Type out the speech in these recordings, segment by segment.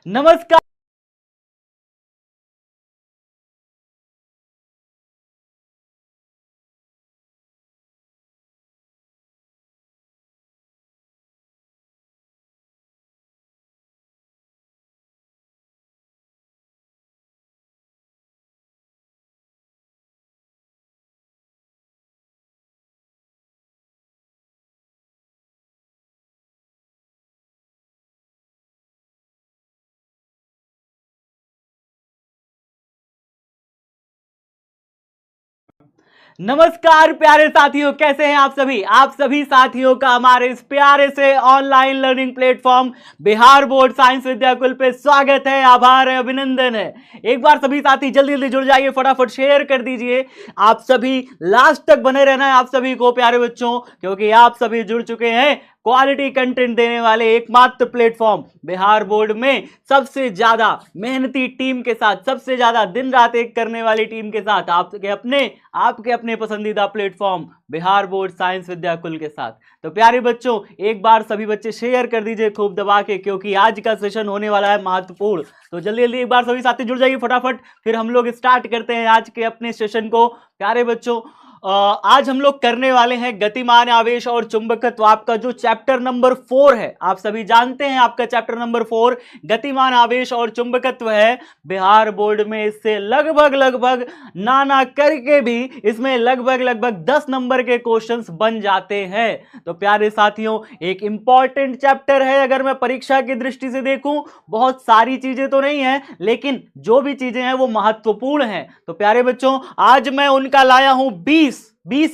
नमस्कार नमस्कार प्यारे साथियों, कैसे हैं आप सभी साथियों का हमारे इस प्यारे से online learning platform Bihar board science Vidyakul पे स्वागत है, आभार है, अभिनंदन है। एक बार सभी साथी जल्दी जल्दी जुड़ जाइए, फटाफट शेयर कर दीजिए। आप सभी लास्ट तक बने रहना है आप सभी को प्यारे बच्चों, क्योंकि आप सभी जुड़ चुके हैं क्वालिटी कंटेंट देने वाले एकमात्र प्लेटफॉर्म बिहार बोर्ड में सबसे ज्यादा मेहनती टीम के साथ, सबसे ज्यादा दिन रात एक करने वाली टीम के साथ, आपके अपने पसंदीदा platform Bihar board science Vidyakul के साथ। तो प्यारे बच्चों, एक बार सभी बच्चे शेयर कर दीजिए खूब दबा के, क्योंकि आज का सेशन होने वाला है महत्वपूर्ण। तो जल्दी जल्दी एक बार सभी साथी जुड़ जाइए फटाफट, फिर हम लोग स्टार्ट करते हैं आज के अपने सेशन को। प्यारे बच्चों, आज हम लोग करने वाले हैं गतिमान आवेश और चुंबकत्व, आपका जो चैप्टर नंबर 4 है। आप सभी जानते हैं आपका चैप्टर नंबर 4 गतिमान आवेश और चुंबकत्व है। बिहार बोर्ड में इससे लगभग ना करके भी इसमें लगभग 10 नंबर के क्वेश्चंस बन जाते हैं। तो प्यारे साथियों, एक इंपॉर्टेंट चैप्टर है। अगर मैं परीक्षा की दृष्टि से देखूं, बहुत सारी चीजें तो नहीं है, लेकिन जो भी चीजें हैं वो महत्वपूर्ण हैं। तो प्यारे बच्चों, आज मैं उनका लाया हूं 20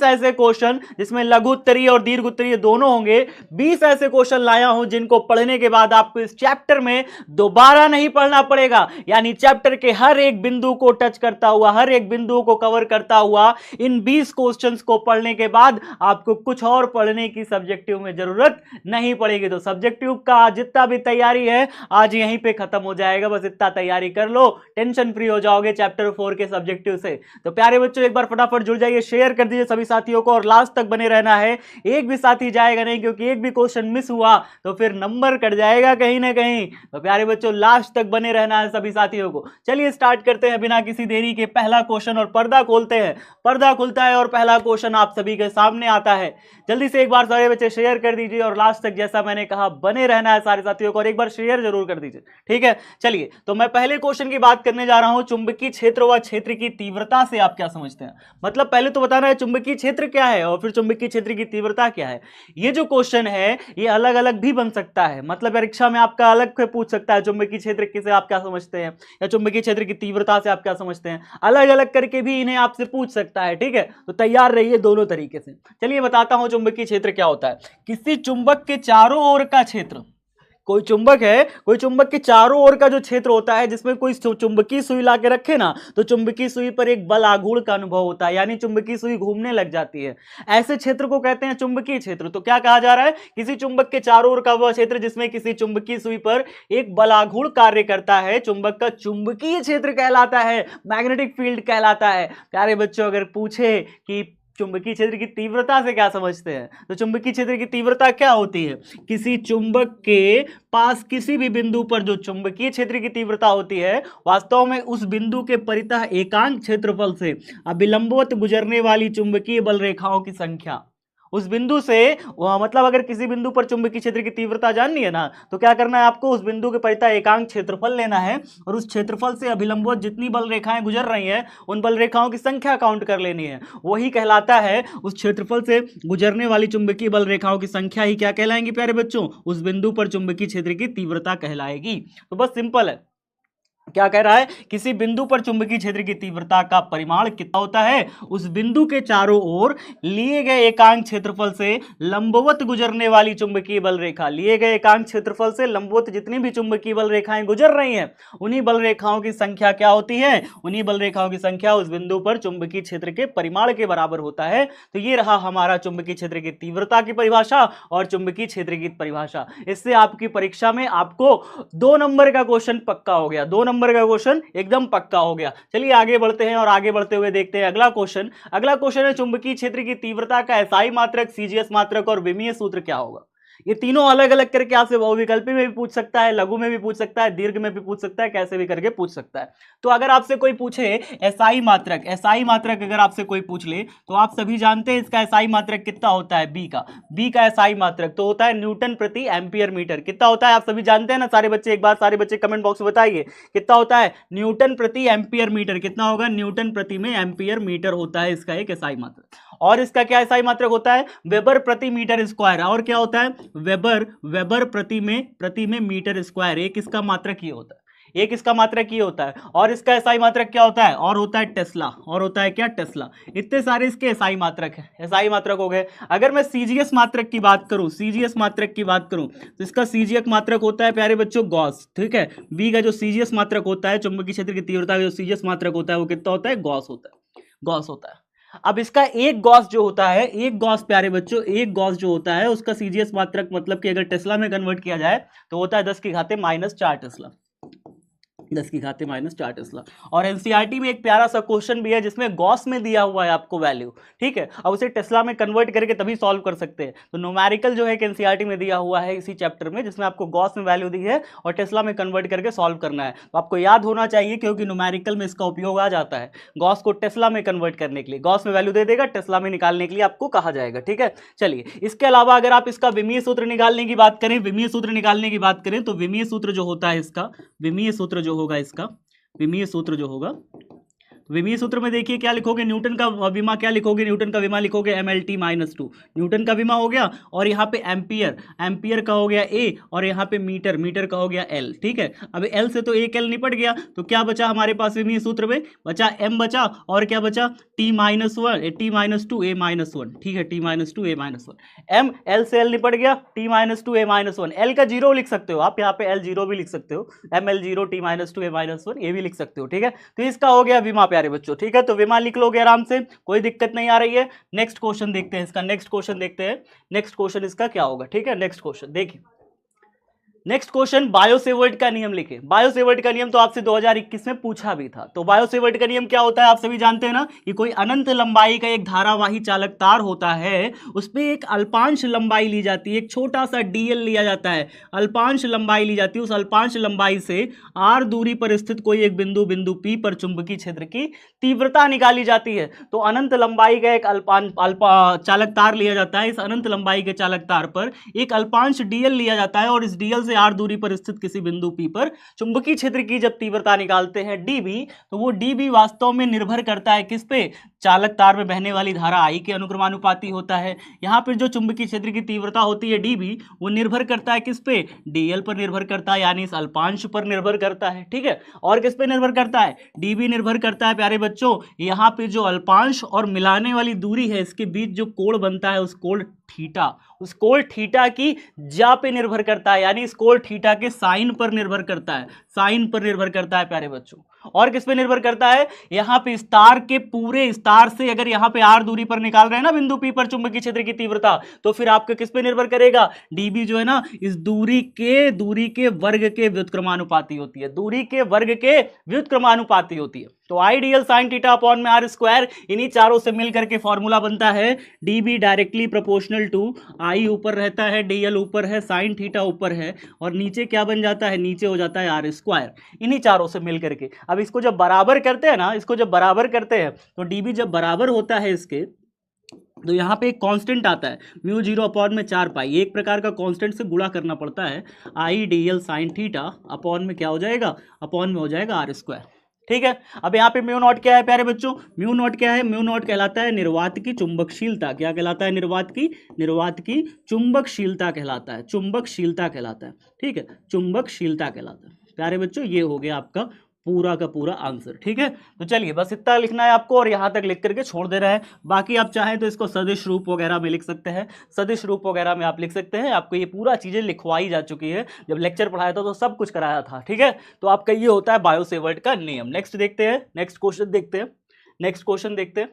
ऐसे क्वेश्चन जिसमें लघु उत्तरीय और दीर्घ उत्तरीय दोनों होंगे। 20 ऐसे क्वेश्चन लाया हूं जिनको पढ़ने के बाद आपको इस चैप्टर में दोबारा नहीं पढ़ना पड़ेगा। यानी चैप्टर के हर एक बिंदु को टच करता हुआ, हर एक बिंदु को कवर करता हुआ इन 20 क्वेश्चंस को पढ़ने के बाद आपको कुछ और पढ़ने की सब्जेक्टिव में जरूरत नहीं पड़ेगी। तो सब्जेक्टिव का जितना भी तैयारी है आज यहीं पे खत्म हो जाएगा। बस इतना तैयारी कर लो, टेंशन फ्री हो जाओगे चैप्टर 4 के सब्जेक्टिव से। तो प्यारे बच्चों, एक बार फटाफट जुड़ जाइए, शेयर कर दीजिए सभी साथियों को, और लास्ट तक बने रहना है। एक भी साथी जाएगा नहीं, क्योंकि एक भी क्वेश्चन मिस हुआ तो फिर नंबर कट जाएगा कहीं ना कहीं। तो प्यारे बच्चों, लास्ट तक बने रहना है सभी साथियों को। चलिए स्टार्ट करते हैं बिना किसी देरी के पहला क्वेश्चन, और पर्दा खोलते हैं। पर्दा खुलता है और पहला क्वेश्चन आप सभी के सामने आता है। जल्दी से एक बार सारे बच्चे शेयर कर दीजिए, और लास्ट तक जैसा मैंने कहा बने रहना है सारे साथियों को, और एक बार शेयर जरूर कर दीजिए, ठीक है। चलिए, तो मैं पहले क्वेश्चन की बात करने जा रहा हूं, चुंबकीय क्षेत्र व क्षेत्र की तीव्रता से आप क्या समझते हैं। मतलब पहले तो बताना है चुंबकीय क्षेत्र क्या है और फिर चुंबकीय क्षेत्र की तीव्रता क्या है। ये जो क्वेश्चन है ये अलग अलग भी बन सकता है, मतलब परीक्षा में आपका अलग से पूछ सकता है चुंबकीय क्षेत्र किसे आप क्या समझते हैं, या चुंबकीय क्षेत्र की तीव्रता से आप क्या समझते हैं। अलग अलग करके भी इन्हें आपसे पूछ सकता है, ठीक है। तो तैयार रहिए दोनों तरीके से। चलिए बताता हूं चुंबकीय क्षेत्र क्या होता है। किसी चुंबक के चारों ओर का क्षेत्र, कोई चुंबक है, कोई चुंबक के चारों ओर का जो क्षेत्र होता है, जिसमें कोई चुंबकीय सुई ला के रखे ना, तो चुंबकीय सुई पर एक बल आघूर्ण का अनुभव होता है, यानी चुंबकीय सुई घूमने लग जाती है। ऐसे क्षेत्र को कहते हैं चुंबकीय क्षेत्र। तो क्या कहा जा रहा है, किसी चुंबक के चारों ओर का वह क्षेत्र जिसमें किसी चुंबकीय सुई पर एक बल आघूर्ण कार्य करता है, चुंबक का चुंबकीय क्षेत्र कहलाता है, मैग्नेटिक फील्ड कहलाता है। प्यारे बच्चों, अगर पूछे कि चुंबकीय क्षेत्र की तीव्रता से क्या समझते हैं, तो चुंबकीय क्षेत्र की तीव्रता क्या होती है, किसी चुंबक के पास किसी भी बिंदु पर जो चुंबकीय क्षेत्र की तीव्रता होती है, वास्तव में उस बिंदु के परितः एकांक क्षेत्रफल से अभिलंबवत गुजरने वाली चुंबकीय बल रेखाओं की संख्या। उस बिंदु से मतलब अगर किसी बिंदु पर चुंबकीय क्षेत्र की तीव्रता जाननी है ना, तो क्या करना है आपको, उस बिंदु के परितः एकांक क्षेत्रफल लेना है, और उस क्षेत्रफल से अभिलंबवत जितनी बल रेखाएं गुजर रही हैं उन बल रेखाओं की संख्या काउंट कर लेनी है। वही कहलाता है, उस क्षेत्रफल से गुजरने वाली चुंबकीय बल रेखाओं की संख्या ही क्या कहलाएंगी प्यारे बच्चों, उस बिंदु पर चुंबकीय क्षेत्र की तीव्रता कहलाएगी। तो बस सिंपल है। क्या कह रहा है, किसी बिंदु पर चुंबकीय क्षेत्र की तीव्रता का परिमाण कितना होता है, उस बिंदु के चारों ओर लिए गए एकांक क्षेत्रफल से लंबवत गुजरने वाली चुंबकीय बल रेखा, लिए गए एकांक क्षेत्रफल से लंबवत जितनी भी चुंबकीय बल रेखाएं गुजर रही हैं, उन्हीं बल रेखाओं की संख्या क्या होती है, उन्हीं बल रेखाओं की संख्या उस बिंदु पर चुंबकीय क्षेत्र के परिमाण के बराबर होता है। तो ये रहा हमारा चुंबकीय क्षेत्र की तीव्रता की परिभाषा और चुंबकीय क्षेत्र की परिभाषा। इससे आपकी परीक्षा में आपको 2 नंबर का क्वेश्चन पक्का हो गया, 2 नंबर का क्वेश्चन एकदम पक्का हो गया। चलिए आगे बढ़ते हैं, और आगे बढ़ते हुए देखते हैं अगला क्वेश्चन। अगला क्वेश्चन है चुंबकीय क्षेत्र की तीव्रता का एसआई मात्रक, सीजीएस मात्रक और विमीय सूत्र क्या होगा। ये तीनों अलग अलग करके आपसे बहुविकल्पी में भी पूछ सकता है, लघु में भी पूछ सकता है, दीर्घ में भी पूछ सकता है, कैसे भी करके पूछ सकता है। तो अगर आपसे कोई पूछे एसआई मात्रक, एसआई मात्रक अगर आपसे कोई पूछ ले तो आप सभी जानते हैं इसका एसआई मात्रक कितना होता है, बी का एसआई मात्रक तो होता है न्यूटन प्रति एम्पियर मीटर। कितना होता है आप सभी जानते हैं ना सारे बच्चे, एक बार सारे बच्चे कमेंट बॉक्स में बताइए कितना होता है, न्यूटन प्रति एम्पियर मीटर। कितना होगा, न्यूटन प्रति में एम्पियर मीटर होता है इसका एक एसआई मात्रक। और इसका क्या एसआई मात्रक होता है, वेबर प्रति मीटर स्क्वायर। और क्या होता है, वेबर प्रति में मीटर स्क्वायर। एक इसका मात्रक ये होता है, एक इसका मात्रक ये होता है। और इसका एसआई मात्रक क्या होता है, और होता है टेस्ला। और होता है क्या, टेस्ला। इतने सारे इसके एसआई मात्रक है, एसआई मात्रक हो गए। अगर मैं सीजीएस मात्रक की बात करूं, सीजीएस मात्रक की बात करूं तो इसका सीजीएस मात्रक होता है प्यारे बच्चों गॉस। ठीक है, बी का जो सीजीएस मात्रक होता है, चुंबकीय क्षेत्र की तीव्रता का जो सीजीएस मात्रक होता है वो कितना होता है, गॉस होता है, गॉस होता है। अब इसका एक गॉस जो होता है, एक गॉस प्यारे बच्चों, एक गॉस जो होता है उसका सीजीएस मात्रक मतलब कि अगर टेस्ला में कन्वर्ट किया जाए तो होता है 10⁻⁻⁴ टेस्ला, 10⁻⁴ टेस्ला। और एनसीईआरटी में एक प्यारा सा क्वेश्चन भी है जिसमें गॉस में दिया हुआ है आपको वैल्यू। ठीक है, अब उसे टेस्ला में कन्वर्ट करके तभी सॉल्व कर सकते हैं। तो न्यूमेरिकल जो है कि एनसीईआरटी में दिया हुआ है इसी चैप्टर में, जिसमें आपको गॉस में वैल्यू दी है और टेस्ला में कन्वर्ट करके सॉल्व करना है। तो आपको याद होना चाहिए क्योंकि न्यूमेरिकल में इसका उपयोग आ जाता है, गॉस को टेस्ला में कन्वर्ट करने के लिए। गॉस में वैल्यू दे देगा, टेस्ला में निकालने के लिए आपको कहा जाएगा। ठीक है, चलिए इसके अलावा अगर आप इसका विमीय सूत्र निकालने की बात करें, विमीय सूत्र निकालने की बात करें तो विमीय सूत्र जो होता है इसका, विमीय सूत्र जो होगा इसका, विमीय सूत्र जो होगा, विमीय सूत्र में देखिए क्या लिखोगे, न्यूटन का विमा क्या लिखोगे, न्यूटन का विमा लिखोगे mLT-2, न्यूटन का विमा हो गया। और यहाँ पे एम्पियर, एम्पियर का हो गया A, और यहाँ पे मीटर, मीटर का हो गया L। ठीक है, अब L से तो एक L निपट गया, तो क्या बचा हमारे पास विमीय सूत्र में, बचा M बचा, और क्या बचा T-1, T-2 A-1। ठीक है, T-2 A-1, M L से L निपट गया, T-2 A-1। L का जीरो लिख सकते हो आप, यहाँ पे L जीरो भी लिख सकते हो, ML0 T-2 A-1 ये भी लिख सकते हो। ठीक है, तो इसका हो गया विमा प्यारे बच्चों। ठीक है, तो विमा लिख लोगे आराम से, कोई दिक्कत नहीं आ रही है। नेक्स्ट क्वेश्चन देखते हैं इसका, नेक्स्ट क्वेश्चन देखते हैं, नेक्स्ट क्वेश्चन इसका क्या होगा। ठीक है, नेक्स्ट क्वेश्चन देखिए, नेक्स्ट क्वेश्चन बायोसेवर्ट का नियम लिखे। बायोसेवर्ट का नियम तो आपसे 2021 में पूछा भी था। तो बायोसेवर्ट का नियम क्या होता है आप सभी जानते हैं ना, कि कोई अनंत लंबाई का एक धारावाही चालक तार होता है, उसमें एक अल्पांश लंबाई ली जाती है, एक छोटा सा डीएल लिया जाता है, अल्पांश लंबाई ली जाती है। उस अल्पांश लंबाई से आर दूरी पर स्थित कोई एक बिंदु, बिंदु पी पर चुंबकीय क्षेत्र की तीव्रता निकाली जाती है। तो अनंत लंबाई का एक चालक तार लिया जाता है, इस अनंत लंबाई के चालक तार पर एक अल्पांश डीएल लिया जाता है, और इस डीएल से आर दूरी पर स्थित किसी बिंदु पी पर चुंबकीय क्षेत्र की जब तीव्रता निकालते हैं डीबी, तो वो डीबी वास्तव में निर्भर करता है किस पे, चालक तार में बहने वाली धारा आई के अनुक्रमानुपाती होता है। यहाँ पर जो चुंबकीय क्षेत्र की तीव्रता होती है डीबी, वो निर्भर करता है किस पे, डीएल पर निर्भर करता है, यानी इस अल्पांश पर निर्भर करता है। ठीक है, और किस पे निर्भर करता है, डीबी निर्भर करता है प्यारे बच्चों, यहाँ पे जो अल्पांश और मिलाने वाली दूरी है इसके बीच जो कोण बनता है उस कोण थीटा, उस कोण थीटा की जा पे निर्भर करता है, यानी इस कोण थीटा के साइन पर निर्भर करता है, साइन पर निर्भर करता है प्यारे बच्चों। और किस पे निर्भर करता है, यहाँ पे स्टार के पूरे स्टार से अगर यहाँ पे आर दूरी पर निकाल रहे हैं ना बिंदु पी पर चुंबकीय क्षेत्र की तीव्रता, तो फिर आपके किस पे निर्भर करेगा, डीबी जो है ना इस दूरी के वर्ग के व्युत्क्रमानुपाती होती है, दूरी के वर्ग के व्युत्क्रमानुपाती होती है। तो आई डीएल साइन थीटा अपॉन में आर स्क्वायर, इन्हीं चारों से मिलकर के फॉर्मूला बनता है डीबी डायरेक्टली प्रोपोर्शनल टू आई ऊपर रहता है, डीएल ऊपर है, साइन थीटा ऊपर है, और नीचे क्या बन जाता है, नीचे हो जाता है आर स्क्वायर, इन्हीं चारों से मिलकर के। अब इसको जब बराबर करते हैं ना, इसको जब बराबर करते हैं तो डीबी जब बराबर होता है इसके, तो यहाँ पे एक कांस्टेंट आता है μ0/4 एक प्रकार का कांस्टेंट से गुणा करना पड़ता है, आई डीएल साइन थीटा अपॉन में क्या हो जाएगा, अपॉन में हो जाएगा आर स्क्वायर। ठीक है, अब यहाँ पे म्यू नॉट क्या है प्यारे बच्चों, म्यू नॉट क्या है, म्यू नॉट कहलाता है निर्वात की चुंबकशीलता। क्या कहलाता है, निर्वात की चुंबकशीलता कहलाता है, चुंबकशीलता कहलाता है। ठीक है, चुंबकशीलता कहलाता है प्यारे बच्चों। ये हो गया आपका पूरा का पूरा आंसर। ठीक है, तो चलिए बस इतना लिखना है आपको और यहाँ तक लिख करके छोड़ देना है। बाकी आप चाहें तो इसको सदिश रूप वगैरह में लिख सकते हैं, सदिश रूप वगैरह में आप लिख सकते हैं। आपको ये पूरा चीज़ें लिखवाई जा चुकी है, जब लेक्चर पढ़ाया था तो सब कुछ कराया था। ठीक है, तो आपका ये होता है बायोसेवर्ट का नियम। नेक्स्ट देखते हैं, नेक्स्ट क्वेश्चन देखते हैं, नेक्स्ट क्वेश्चन देखते हैं।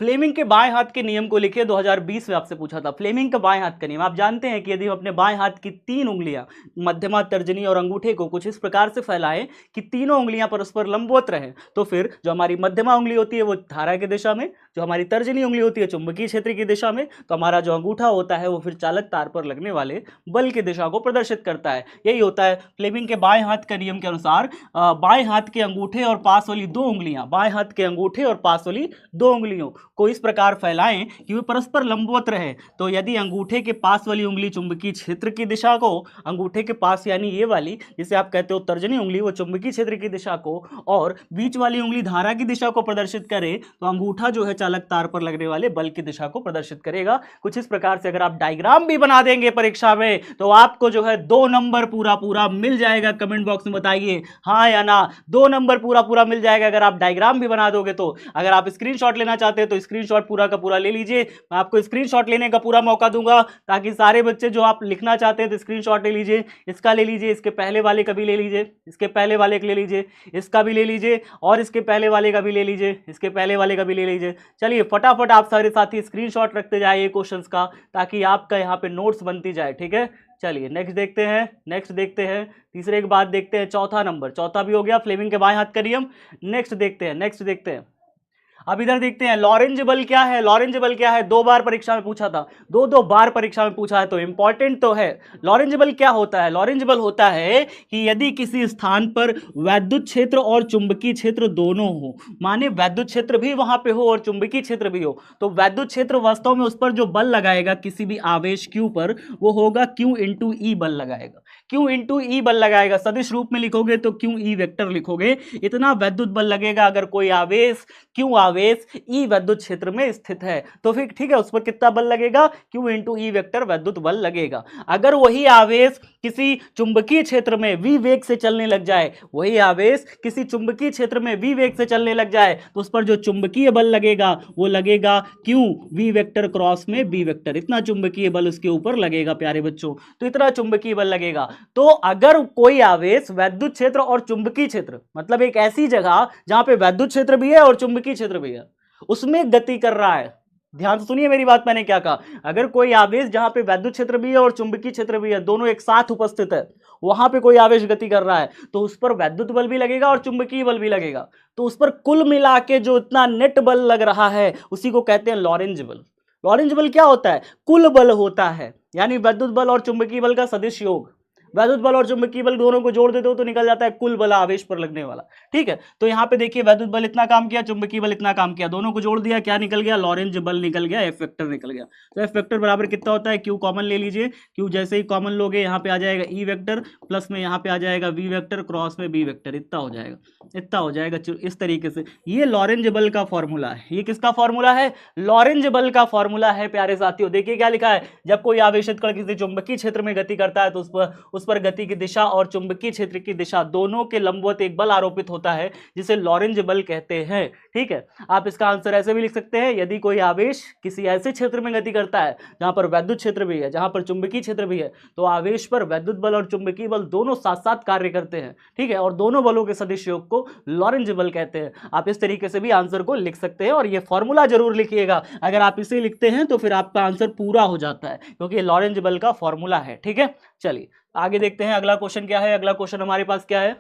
फ्लेमिंग के बाएं हाथ के नियम को लिखिए। 2020 में आपसे पूछा था फ्लेमिंग का बाएं हाथ का नियम। आप जानते हैं कि यदि हम अपने बाएं हाथ की 3 उंगलियां मध्यमा, तर्जनी और अंगूठे को कुछ इस प्रकार से फैलाएं कि तीनों उंगलियां परस्पर लंबवत रहें, तो फिर जो हमारी मध्यमा उंगली होती है वो धारा की दिशा में, जो हमारी तर्जनी उंगली होती है चुंबकीय क्षेत्र की दिशा में, तो हमारा जो अंगूठा होता है वो फिर चालक तार पर लगने वाले बल की दिशा को प्रदर्शित करता है। यही होता है फ्लेमिंग के बाएं हाथ का नियम के अनुसार। बाएं हाथ के अंगूठे और पास वाली 2 उंगलियां, बाएं हाथ के अंगूठे और पास वाली 2 उंगलियों को इस प्रकार फैलाएं कि वे परस्पर लंबवत रहे। तो यदि अंगूठे के पास वाली उंगली चुंबकीय क्षेत्र की दिशा को, अंगूठे के पास यानी ये वाली जिसे आप कहते हो तर्जनी उंगली, वो चुंबकीय क्षेत्र की दिशा को और बीच वाली उंगली धारा की दिशा को प्रदर्शित करे, तो अंगूठा जो है चालक तार पर लगने वाले बल की दिशा को प्रदर्शित करेगा। कुछ इस प्रकार से अगर आप डायग्राम भी बना देंगे परीक्षा में तो आपको जो है 2 नंबर पूरा पूरा मिल जाएगा। कमेंट बॉक्स में बताइए हाँ या ना, 2 नंबर पूरा पूरा मिल जाएगा अगर आप डायग्राम भी बना दोगे तो। अगर आप स्क्रीनशॉट लेना चाहते हैं तो स्क्रीनशॉट पूरा का पूरा ले लीजिए। मैं आपको स्क्रीनशॉट लेने का पूरा मौका दूंगा ताकि सारे बच्चे जो आप लिखना चाहते हैं तो स्क्रीनशॉट ले लीजिए। इसका ले लीजिए, इसके पहले वाले का भी ले लीजिए, इसके पहले वाले का ले लीजिए, इसका भी ले लीजिए और इसके पहले वाले का भी ले लीजिए, इसके पहले वाले का भी ले लीजिए। चलिए फटाफट आप सारे साथी स्क्रीनशॉट रखते जाइए क्वेश्चंस का, ताकि आपका यहाँ पे नोट्स बनती जाए। ठीक है, चलिए नेक्स्ट देखते हैं, नेक्स्ट देखते हैं। तीसरे के बाद देखते हैं चौथा नंबर, चौथा भी हो गया फ्लेमिंग के बाएं हाथ का नियम। नेक्स्ट देखते हैं, नेक्स्ट देखते हैं। अब इधर देखते हैं लॉरेंज बल क्या है। लॉरेंज बल क्या है, 2 बार परीक्षा में पूछा था, 2 बार परीक्षा में पूछा है तो इंपॉर्टेंट तो है। लॉरेंज बल क्या होता है? लॉरेंज बल होता है कि यदि किसी स्थान पर वैद्युत क्षेत्र और चुंबकीय क्षेत्र दोनों हो, माने वैद्युत क्षेत्र भी वहां पे हो और चुंबकीय क्षेत्र भी हो, तो वैद्युत क्षेत्र वास्तव में उस पर जो बल लगाएगा किसी भी आवेश Q पर, वो होगा Q इंटू E बल लगाएगा। Q इंटू E बल लगाएगा। सदिश रूप में लिखोगे तो Q E वेक्टर लिखोगे। इतना वैद्युत बल लगेगा अगर कोई आवेश Q आवेश E वैद्युत क्षेत्र में स्थित है तो फिर ठीक है, उस पर कितना बल लगेगा? Q इंटू E वेक्टर वैद्युत बल लगेगा। अगर वही आवेश किसी चुंबकीय क्षेत्र में V वेग से चलने लग जाए, वही आवेश किसी चुंबकीय क्षेत्र में V वेग से चलने लग जाए, तो उस पर जो चुंबकीय बल लगेगा वो लगेगा Q V वेक्टर क्रॉस में B वेक्टर। इतना चुंबकीय बल उसके ऊपर लगेगा प्यारे बच्चों, तो इतना चुंबकीय बल लगेगा। तो अगर कोई आवेश वैद्युत क्षेत्र और चुंबकीय क्षेत्र, मतलब एक ऐसी जगह जहां पे वैद्युत क्षेत्र भी है और चुंबकीय क्षेत्र भी है, उसमें गति कर रहा है, ध्यान से सुनिए मेरी बात, मैंने क्या कहा। अगर कोई आवेश जहां पे वैद्युत क्षेत्र भी है और चुंबकीय क्षेत्र भी है, दोनों एक साथ उपस्थित है, वहां पे कोई आवेश गति कर रहा है, तो उस पर वैद्युत बल भी लगेगा और चुंबकीय बल भी लगेगा। तो उस पर कुल मिला के जो इतना नेट बल लग रहा है उसी को कहते हैं लॉरेंज बल। लॉरेंज बल क्या होता है? कुल बल होता है, यानी वैद्युत बल और चुंबकीय बल का सदिश योग। वैद्युत बल और चुंबकीय बल दोनों को जोड़ देते हो तो निकल जाता है कुल बल आवेश पर लगने वाला। ठीक है, तो यहां पे देखिए वैद्युत बल इतना काम किया, चुंबकीय बल इतना काम किया, दोनों को जोड़ दिया, क्या निकल गया? लॉरेंज बल निकल गया, एफ वेक्टर निकल गया। तो एफ वेक्टर बराबर कितना होता है? क्यू कॉमन ले लीजिए, क्यू जैसे ही कॉमन लोगे यहाँ पे आ जाएगा ई वेक्टर, प्लस में यहाँ पे आ जाएगा वी वेक्टर, क्रॉस में बी वेक्टर, इतना हो जाएगा, इतना हो जाएगा। इस तरीके से ये लॉरेंज बल का फॉर्मूला है। ये किसका फॉर्मूला है? लॉरेंज बल का फॉर्मूला है प्यारे साथियों। देखिए क्या लिखा है, जब कोई आवेशित कण किसी चुंबकीय क्षेत्र में गति करता है तो उस पर गति की दिशा और चुंबकीय क्षेत्र की दिशा दोनों के लंबवत एक बल आरोपित होता है जिसे लॉरेंज बल कहते हैं। ठीक है, आप इसका आंसर ऐसे भी लिख सकते हैं, यदि कोई आवेश किसी ऐसे क्षेत्र में गति करता है जहां पर वैद्युत क्षेत्र भी है, जहां पर चुंबकीय क्षेत्र भी है, तो आवेश पर वैद्युत बल और चुंबकीय बल दोनों साथ साथ कार्य करते हैं। ठीक है, और दोनों बलों के सदिश योग को लॉरेंज बल कहते हैं। आप इस तरीके से भी आंसर को लिख सकते हैं और यह फॉर्मूला जरूर लिखिएगा। अगर आप इसे लिखते हैं तो फिर आपका आंसर पूरा हो जाता है, क्योंकि लॉरेंज बल का फॉर्मूला है। ठीक है, चलिए आगे देखते हैं अगला क्वेश्चन क्या है। अगला क्वेश्चन हमारे पास क्या है?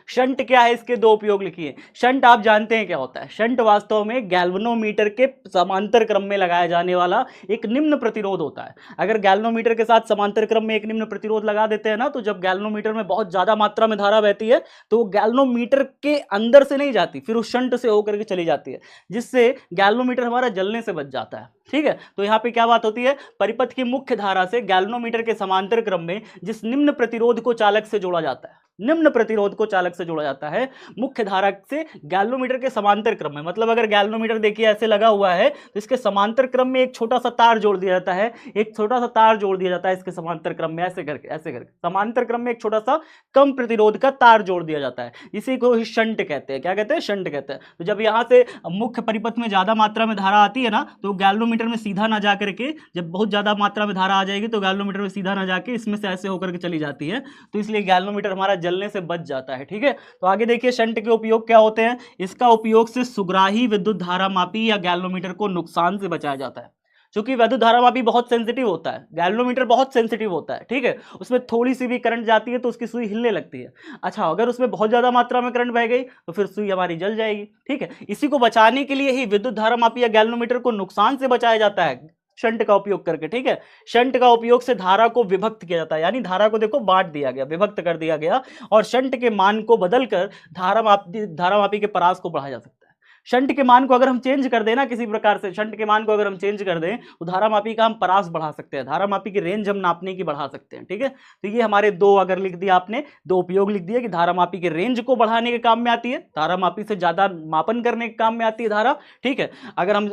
शंट क्या है, इसके 2 उपयोग लिखिए। शंट आप जानते हैं क्या होता है? शंट वास्तव में गैल्वेनोमीटर के समांतर क्रम में लगाया जाने वाला एक निम्न प्रतिरोध होता है। अगर गैल्वेनोमीटर के साथ समांतर क्रम में एक निम्न प्रतिरोध लगा देते हैं ना, तो जब गैल्वेनोमीटर में बहुत ज्यादा मात्रा में धारा बहती है तो वो गैल्वेनोमीटर के अंदर से नहीं जाती, फिर उस शंट से होकर के चली जाती है, जिससे गैल्वेनोमीटर हमारा जलने से बच जाता है। ठीक है, तो यहां पे क्या बात होती है? परिपथ की मुख्य धारा से गैल्वेनोमीटर के समांतर क्रम में जिस निम्न प्रतिरोध को चालक से जोड़ा जाता है, निम्न प्रतिरोध को चालक से जोड़ा जाता है मुख्य धारा से गैल्वेनोमीटर के समांतर क्रम में। मतलब अगर गैल्वेनोमीटर देखिए ऐसे लगा हुआ है तो इसके समांतर क्रम में एक छोटा सा तार जोड़ दिया जाता है, एक छोटा सा तार जोड़ दिया जाता है इसके समांतर क्रम में, ऐसे करके समांतर क्रम में एक छोटा सा कम प्रतिरोध का तार जोड़ दिया जाता है। इसी को ही शंट कहते हैं। क्या कहते हैं? शंट कहते हैं। तो जब यहां से मुख्य परिपथ में ज्यादा मात्रा में धारा आती है ना, तो गैल्वेनोमीटर में सीधा ना जा करके, जब बहुत ज्यादा मात्रा में धारा आ जाएगी तो गैल्वेनोमीटर में सीधा ना जाके इसमें से ऐसे होकर के चली जाती है, तो इसलिए गैल्वेनोमीटर हमारा जलने से बच जाता है। ठीक है, तो आगे देखिए शंट के उपयोग क्या होते हैं। इसका उपयोग से सुग्राही विद्युत धारा मापी या गैल्वेनोमीटर को नुकसान से बचाया जाता है। क्योंकि विद्युत धारा मापी बहुत सेंसिटिव होता है, गैल्वेनोमीटर बहुत सेंसिटिव होता है। ठीक है, उसमें थोड़ी सी भी करंट जाती है तो उसकी सुई हिलने लगती है। अच्छा, अगर उसमें बहुत ज्यादा मात्रा में करंट बह गई तो फिर सुई हमारी जल जाएगी। ठीक है, इसी को बचाने के लिए ही विद्युत धारा मापी या गैल्वेनोमीटर को नुकसान से बचाया जाता है शंट का उपयोग करके। ठीक है, शंट का उपयोग से धारा को विभक्त किया जाता है, यानी धारा को देखो बांट दिया गया, विभक्त कर दिया गया, और शंट के मान को बदलकर धारा मापी के परास को बढ़ाया जा सकता है। शंट के मान को अगर हम चेंज कर दें ना, किसी प्रकार से शंट के मान को अगर हम चेंज कर दें तो धारा मापी का हम परास बढ़ा सकते हैं, धारा मापी की रेंज हम नापने की बढ़ा सकते हैं। ठीक है, तो ये हमारे दो, अगर लिख दिया आपने, दो उपयोग लिख दिया कि धारा मापी की रेंज को बढ़ाने के काम में आती है, धारा मापी से ज्यादा मापन करने के काम में आती है धारा। ठीक है, अगर हम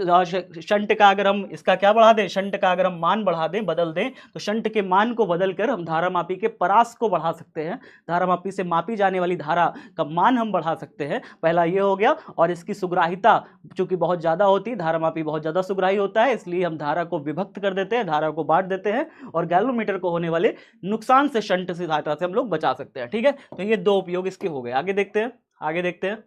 शंट का, अगर हम इसका क्या बढ़ा दें, शंट का अगर हम मान बढ़ा दें, बदल दें, तो शंट के मान को बदलकर हम धारा मापी के परास को बढ़ा सकते हैं, धारा मापी से मापी जाने वाली धारा का मान हम बढ़ा सकते हैं। पहला ये हो गया। और इसकी सुग्राहिता चूंकि बहुत ज्यादा होती है, धारा मापी बहुत ज्यादा सुग्राही होता है, इसलिए हम धारा को विभक्त कर देते हैं, धारा को बांट देते हैं, और गैल्वेनोमीटर को होने वाले नुकसान से शंट से सहायता से हम लोग बचा सकते हैं। ठीक है, तो ये दो उपयोग इसके हो गए। आगे देखते हैं, आगे देखते हैं।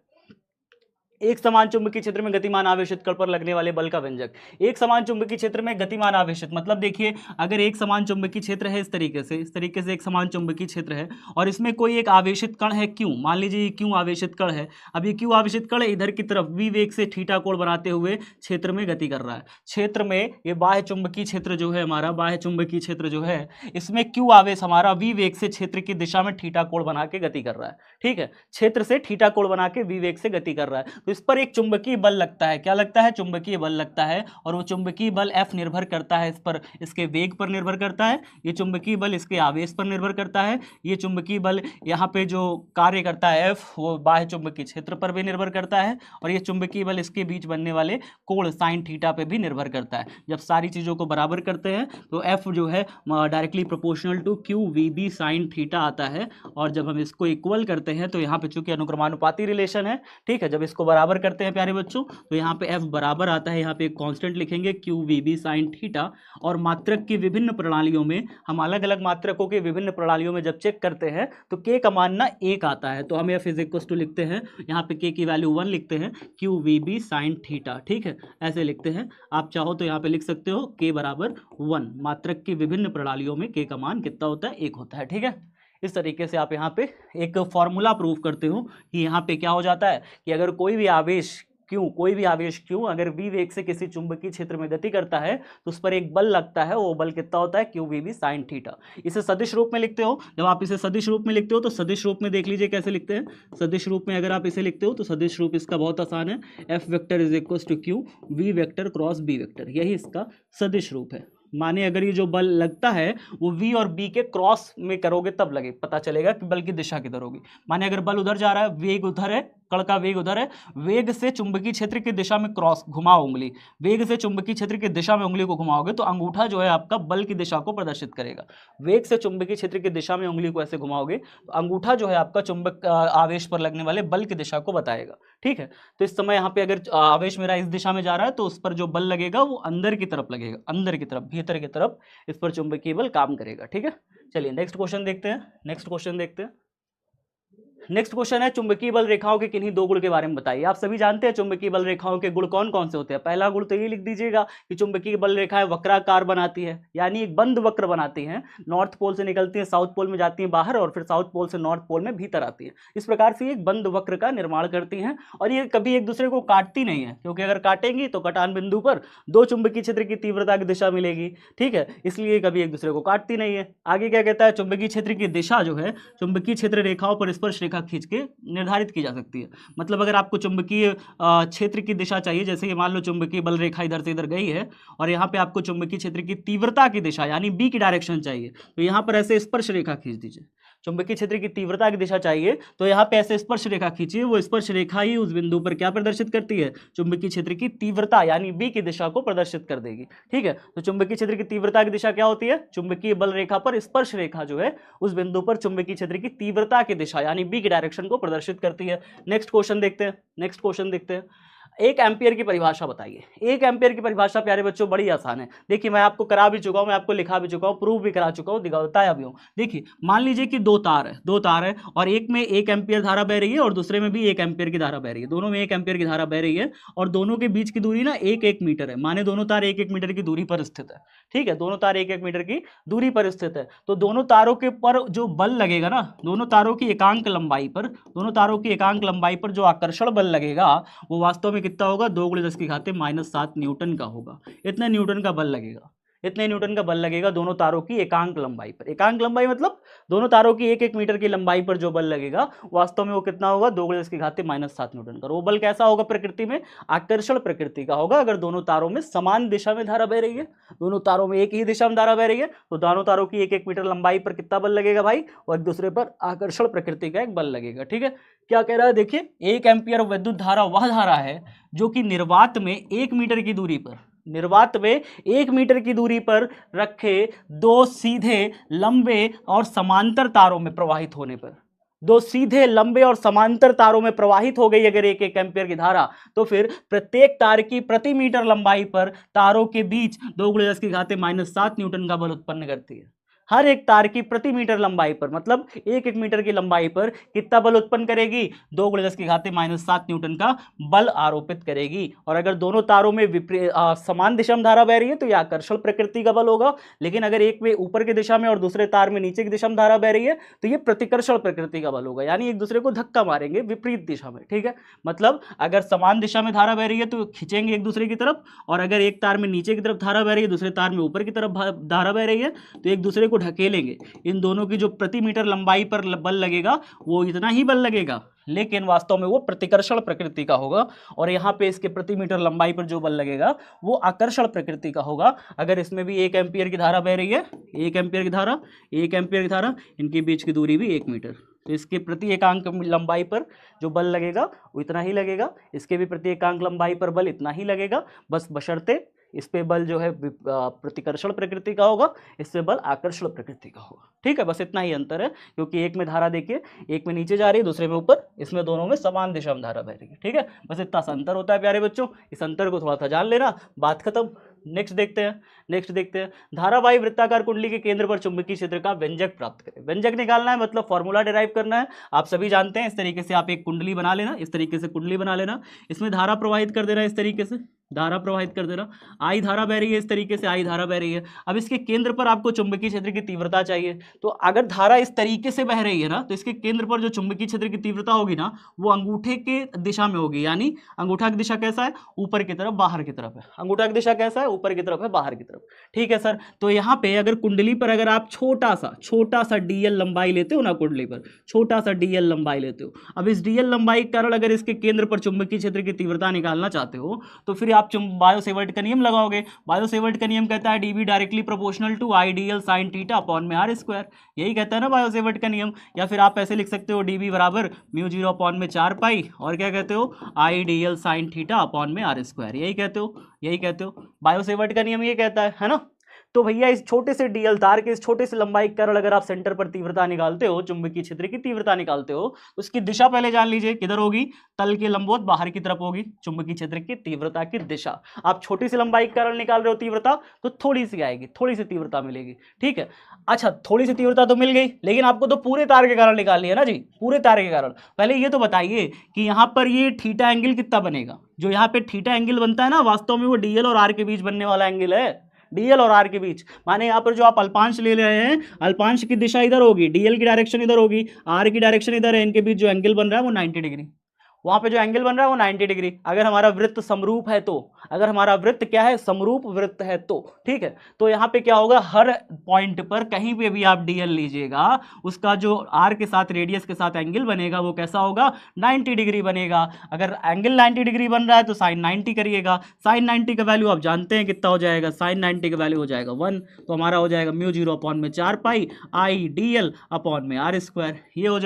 एक समान चुंबकीय क्षेत्र में गतिमान आवेशित कण पर लगने वाले बल का व्यंजक। एक समान चुंबकीय क्षेत्र में गतिमान आवेशित, मतलब देखिए अगर एक समान चुंबकीय क्षेत्र है, इस तरीके से एक समान चुंबकीय क्षेत्र है, और इसमें कोई एक आवेशित कण है Q, मान लीजिए Q आवेशित कण है। अब ये Q आवेशित कण इधर की तरफ v वेग से थीटा कोण बनाते हुए क्षेत्र में गति कर रहा है। क्षेत्र में ये बाह्य चुंबकीय क्षेत्र जो है हमारा, बाह्य चुंबकीय क्षेत्र जो है, इसमें Q आवेश हमारा v वेग से क्षेत्र की दिशा में थीटा कोण बना के गति कर रहा है। ठीक है, क्षेत्र से थीटा कोण बना के v वेग से गति कर रहा है, तो इस पर एक चुंबकीय बल लगता है। क्या लगता है? चुंबकीय बल लगता है, और वो चुंबकीय बल F निर्भर करता है इस पर, इसके वेग पर निर्भर करता है। ये चुंबकीय बल इसके आवेश पर निर्भर करता है। ये चुंबकीय बल यहाँ पे जो कार्य करता है F, वो बाह्य चुंबकीय क्षेत्र पर भी निर्भर करता है, और ये चुंबकीय बल इसके बीच बनने वाले कोण साइन थीटा पे भी निर्भर करता है। जब सारी चीजों को बराबर करते हैं तो F जो है directly proportional to QVB sine theta आता है, और जब हम इसको इक्वल करते हैं तो यहाँ पे चूंकि अनुक्रमानुपाती रिलेशन है, ठीक है, जब इसको बराबर करते हैं प्यारे बच्चों तो यहाँ पे F बराबर आता है, यहाँ पे एक कांस्टेंट लिखेंगे QVB साइन थीटा। और मात्रक की विभिन्न प्रणालियों में हम अलग अलग मात्रकों के विभिन्न प्रणालियों में जब चेक करते हैं तो K का मान ना 1 आता है, तो हम F इज इक्वल टू लिखते हैं, यहाँ पे K की वैल्यू 1 लिखते हैं, QVB साइन थीटा। ठीक है, ऐसे लिखते हैं। आप चाहो तो यहाँ पे लिख सकते हो K बराबर 1। मात्रक की विभिन्न प्रणालियों में K का मान कितना होता है? 1 होता है। ठीक है, इस तरीके से आप यहाँ पे एक फॉर्मूला प्रूव करते हो कि यहाँ पे क्या हो जाता है कि अगर कोई भी आवेश क्यों अगर v वेग से किसी चुंबकीय क्षेत्र में गति करता है तो उस पर एक बल लगता है, वो बल कितना होता है? QVB sine theta. इसे सदिश रूप में लिखते हो। जब आप इसे सदिश रूप में लिखते हो तो सदिश रूप में देख लीजिए कैसे लिखते हैं। सदिश रूप में अगर आप इसे लिखते हो तो सदिश रूप इसका बहुत आसान है, F vector is equal to Q V vector cross B vector, यही इसका सदिश रूप है। माने अगर ये जो बल लगता है वो V और B के क्रॉस में करोगे तब लगे, पता चलेगा कि बल की दिशा किधर होगी। माने अगर बल उधर जा रहा है, वेग उधर है, कण का वेग उधर है, वेग से चुंबकीय क्षेत्र की दिशा में क्रॉस घुमाओ उंगली, वेग से चुंबकीय क्षेत्र की दिशा में उंगली को घुमाओगे तो अंगूठा जो है आपका बल की दिशा को प्रदर्शित करेगा। वेग से चुंबकीय क्षेत्र की दिशा में उंगली को ऐसे घुमाओगे तो अंगूठा जो है आपका चुंबक आवेश पर लगने वाले बल की दिशा को बताएगा। ठीक है, तो इस समय यहाँ पे अगर आवेश मेरा इस दिशा में जा रहा है तो उस पर जो बल लगेगा वो अंदर की तरफ लगेगा, अंदर की तरफ, भीतर की तरफ इस पर चुंबकीय बल काम करेगा। ठीक है, चलिए नेक्स्ट क्वेश्चन देखते हैं। नेक्स्ट क्वेश्चन है चुंबकीय बल रेखाओं के किन्हीं दो गुण के बारे में बताइए। आप सभी जानते हैं चुंबकीय बल रेखाओं के गुण कौन कौन से होते हैं। पहला गुण तो ये लिख दीजिएगा कि चुंबकीय बल रेखाएं वक्राकार बनाती है, यानी एक बंद वक्र बनाती हैं। नॉर्थ पोल से निकलती हैं, साउथ पोल में जाती हैं बाहर, और फिर साउथ पोल से नॉर्थ पोल में भीतर आती हैं। इस प्रकार से एक बंद वक्र का निर्माण करती हैं, और ये कभी एक दूसरे को काटती नहीं है, क्योंकि अगर काटेंगी तो कटान बिंदु पर दो चुंबकीय क्षेत्र की तीव्रता की दिशा मिलेगी। ठीक है, इसलिए कभी एक दूसरे को काटती नहीं है। आगे क्या कहता है? चुंबकीय क्षेत्र की दिशा जो है चुंबकीय क्षेत्र रेखाओं पर स्पर्श रेखा खींच के निर्धारित की जा सकती है। मतलब अगर आपको चुंबकीय क्षेत्र की दिशा चाहिए, जैसे कि मान लो चुंबकीय बल रेखा इधर से इधर गई है और यहाँ पे आपको चुंबकीय क्षेत्र की तीव्रता की दिशा यानी B की डायरेक्शन चाहिए, तो यहाँ पर ऐसे स्पर्श रेखा खींच दीजिए। चुंबकीय क्षेत्र की तीव्रता की दिशा चाहिए तो यहाँ पे ऐसे स्पर्श रेखा खींचिए। वो स्पर्श रेखा ही उस बिंदु पर क्या प्रदर्शित करती है? चुंबकीय क्षेत्र की तीव्रता यानी B की दिशा को प्रदर्शित कर देगी। ठीक है, तो चुंबकीय क्षेत्र की तीव्रता की दिशा क्या होती है? चुंबकीय बल रेखा पर स्पर्श रेखा जो है उस बिंदु पर चुंबकीय क्षेत्र की तीव्रता की दिशा यानी B की डायरेक्शन को प्रदर्शित करती है। नेक्स्ट क्वेश्चन देखते हैं। एक एम्पियर की परिभाषा बताइए। एक एम्पियर की परिभाषा प्यारे बच्चों बड़ी आसान है। देखिए मैं आपको करा भी चुका हूं, मैं आपको लिखा भी चुका हूं, प्रूव भी करा चुका हूं, बताया भी हूं। देखिए मान लीजिए कि दो तार है और एक में 1 एम्पियर धारा बह रही है और दूसरे में भी 1 एम्पियर की धारा बह रही है। दोनों में 1 एम्पियर की धारा बह रही है और दोनों के बीच की दूरी ना 1-1 मीटर है, माने दोनों तार 1-1 मीटर की दूरी पर स्थित है। ठीक है, दोनों तार 1-1 मीटर की दूरी पर स्थित है। तो दोनों तारों के पर जो बल लगेगा ना, दोनों तारों की एकांक लंबाई पर जो आकर्षण बल लगेगा वो वास्तव में कितना होगा, 2 × 10⁻⁷ न्यूटन का होगा। इतने न्यूटन का बल लगेगा, इतने न्यूटन का बल लगेगा दोनों तारों की एकांक लंबाई पर। एकांक लंबाई मतलब दोनों तारों की 1-1 मीटर की लंबाई पर जो बल लगेगा वास्तव में वो कितना होगा, 2 × 10⁻⁷ न्यूटन का। वो बल कैसा होगा प्रकृति में, आकर्षण प्रकृति का होगा। अगर दोनों तारों में समान दिशा में धारा बह रही है, दोनों तारों में एक ही दिशा में धारा बह रही है, तो दोनों तारों की 1-1 मीटर लंबाई पर कितना बल लगेगा भाई, और एक दूसरे पर आकर्षण प्रकृति का एक बल लगेगा। ठीक है, क्या कह रहा है देखिए, 1 एम्पियर विद्युत धारा वह धारा है जो कि निर्वात में 1 मीटर की दूरी पर, निर्वात में 1 मीटर की दूरी पर रखे दो सीधे लंबे और समांतर तारों में प्रवाहित होने पर, दो सीधे लंबे और समांतर तारों में प्रवाहित हो गई अगर 1-1 एम्पियर की धारा, तो फिर प्रत्येक तार की प्रति मीटर लंबाई पर तारों के बीच 2 × 10⁻⁷ न्यूटन का बल उत्पन्न करती है। हर एक तार की प्रति मीटर लंबाई पर, मतलब 1-1 मीटर की लंबाई पर कितना बल उत्पन्न करेगी, 2 × 10⁻⁷ न्यूटन का बल आरोपित करेगी। और अगर दोनों तारों में समान दिशा में धारा बह रही है तो यह आकर्षण प्रकृति का बल होगा, लेकिन अगर एक में ऊपर की दिशा में और दूसरे तार में नीचे की दिशा में धारा बह रही है तो यह प्रतिकर्षण प्रकृति का बल होगा, यानी एक दूसरे को धक्का मारेंगे विपरीत दिशा में। ठीक है, मतलब अगर समान दिशा में धारा बह रही है तो खींचेंगे एक दूसरे की तरफ, और अगर एक तार में नीचे की तरफ धारा बह रही है, दूसरे तार में ऊपर की तरफ धारा बह रही है, तो एक दूसरे को ढकेलेंगे। इन दोनों की जो प्रति मीटर लंबाई पर बल लगेगा वो इतना ही बल लगेगा, लेकिन वास्तव में वो प्रतिकर्षण प्रकृति का होगा। और यहाँ पे इसके प्रति मीटर लंबाई पर जो बल लगेगा वो आकर्षण प्रकृति का होगा। अगर इसमें भी 1 एम्पियर की धारा बह रही है, 1 एम्पियर की धारा, इनके बीच की दूरी भी 1 मीटर, तो इसके प्रति एकांक लंबाई पर जो बल लगेगा वो इतना ही लगेगा, इसके भी प्रति एकांक लंबाई पर बल इतना ही लगेगा, बस बशर्ते इस पे बल जो है प्रतिकर्षण प्रकृति का होगा, इस पे बल आकर्षण प्रकृति का होगा। ठीक है, बस इतना ही अंतर है, क्योंकि एक में धारा देखिए, एक में नीचे जा रही है, दूसरे में ऊपर, इसमें दोनों में समान दिशा में धारा बह रही है। ठीक है, बस इतना सा अंतर होता है प्यारे बच्चों, इस अंतर को थोड़ा सा जान लेना, बात खत्म। नेक्स्ट देखते हैं धारावाही वृत्ताकार कुंडली के केंद्र पर चुंबकीय क्षेत्र का व्यंजक प्राप्त करें। व्यंजक निकालना है, मतलब फॉर्मूला डिराइव करना है। आप सभी जानते हैं, इस तरीके से आप एक कुंडली बना लेना, इस तरीके से कुंडली बना लेना, इसमें धारा प्रवाहित कर देना, इस तरीके से धारा प्रवाहित कर देना, आई धारा बह रही है, इस तरीके से आई धारा बह रही है। अब इसके केंद्र पर आपको चुंबकीय क्षेत्र की तीव्रता चाहिए, तो अगर धारा इस तरीके से बह रही है ना, तो इसके केंद्र पर जो चुंबकीय क्षेत्र की तीव्रता होगी ना, वो अंगूठे के दिशा में होगी, यानी अंगूठा की दिशा कैसा है, ऊपर की तरफ, बाहर की तरफ है। अंगूठा की दिशा कैसा है, ऊपर की तरफ है, बाहर की तरफ। ठीक है सर, तो यहाँ पे अगर कुंडली पर अगर आप छोटा सा डीएल लंबाई लेते हो ना, कुंडली पर छोटा सा डीएल लंबाई लेते हो, अब इस डीएल लंबाई के कारण अगर इसके केंद्र पर चुंबकीय क्षेत्र की तीव्रता निकालना चाहते हो, तो फिर आप बायो-सेवर्ट का नियम लगाओगे। बायो-सेवर्ट का नियम कहता है dB directly proportional to I D L sine theta upon में आर स्क्वायर, यही कहता है ना बायो-सेवर्ट का नियम। या फिर आप ऐसे लिख सकते हो डीबी बराबर म्यू 0 अपॉन में 4 पाई, और क्या कहते हो, आई D L sine theta upon में आर स्क्वायर, यही कहते हो। बायो-सेवर्ट का नियम ये कहता है ना। तो भैया इस छोटे से डीएल तार के इस छोटे से लंबाई के कारण अगर आप सेंटर पर तीव्रता निकालते हो, चुंबकीय क्षेत्र की तीव्रता निकालते हो, तो उसकी दिशा पहले जान लीजिए, किधर होगी, तल के लंबवत बाहर की तरफ होगी चुंबकीय क्षेत्र की तीव्रता की दिशा। आप छोटी सी लंबाई के कारण निकाल रहे हो तीव्रता, तो थोड़ी सी आएगी, थोड़ी सी तीव्रता मिलेगी। ठीक है, अच्छा थोड़ी सी तीव्रता तो मिल गई, लेकिन आपको तो पूरे तार के कारण निकालनी है ना जी, पूरे तार के कारण। पहले ये तो बताइए कि यहाँ पर ये थीटा एंगल कितना बनेगा, जो यहाँ पे थीटा एंगल बनता है ना, वास्तव में वो डीएल और आर के बीच बनने वाला एंगल है, डीएल और आर के बीच। माने यहाँ पर जो आप अल्पांश ले रहे हैं, अल्पांश की दिशा इधर होगी, डीएल की डायरेक्शन इधर होगी, आर की डायरेक्शन इधर है, इनके बीच जो एंगल बन रहा है वो 90 डिग्री, वहां पे जो एंगल बन रहा है वो 90 डिग्री। अगर हमारा वृत्त समरूप है तो, अगर हमारा वृत्त क्या है, समरूप वृत्त है तो, ठीक है, तो यहाँ पे क्या होगा, हर पॉइंट पर कहीं पे भी आप डीएल लीजिएगा, उसका जो आर के साथ रेडियस के साथ एंगल बनेगा वो कैसा होगा, 90 डिग्री बनेगा। अगर एंगल 90 डिग्री बन रहा है तो साइन 90 करिएगा, साइन 90 का वैल्यू आप जानते हैं कितना हो जाएगा, साइन 90 का वैल्यू हो जाएगा 1, तो हमारा हो जाएगा म्यू 0 अपॉन में 4 पाई आई डी एल अपॉन में आर स्क्वायर, ये हो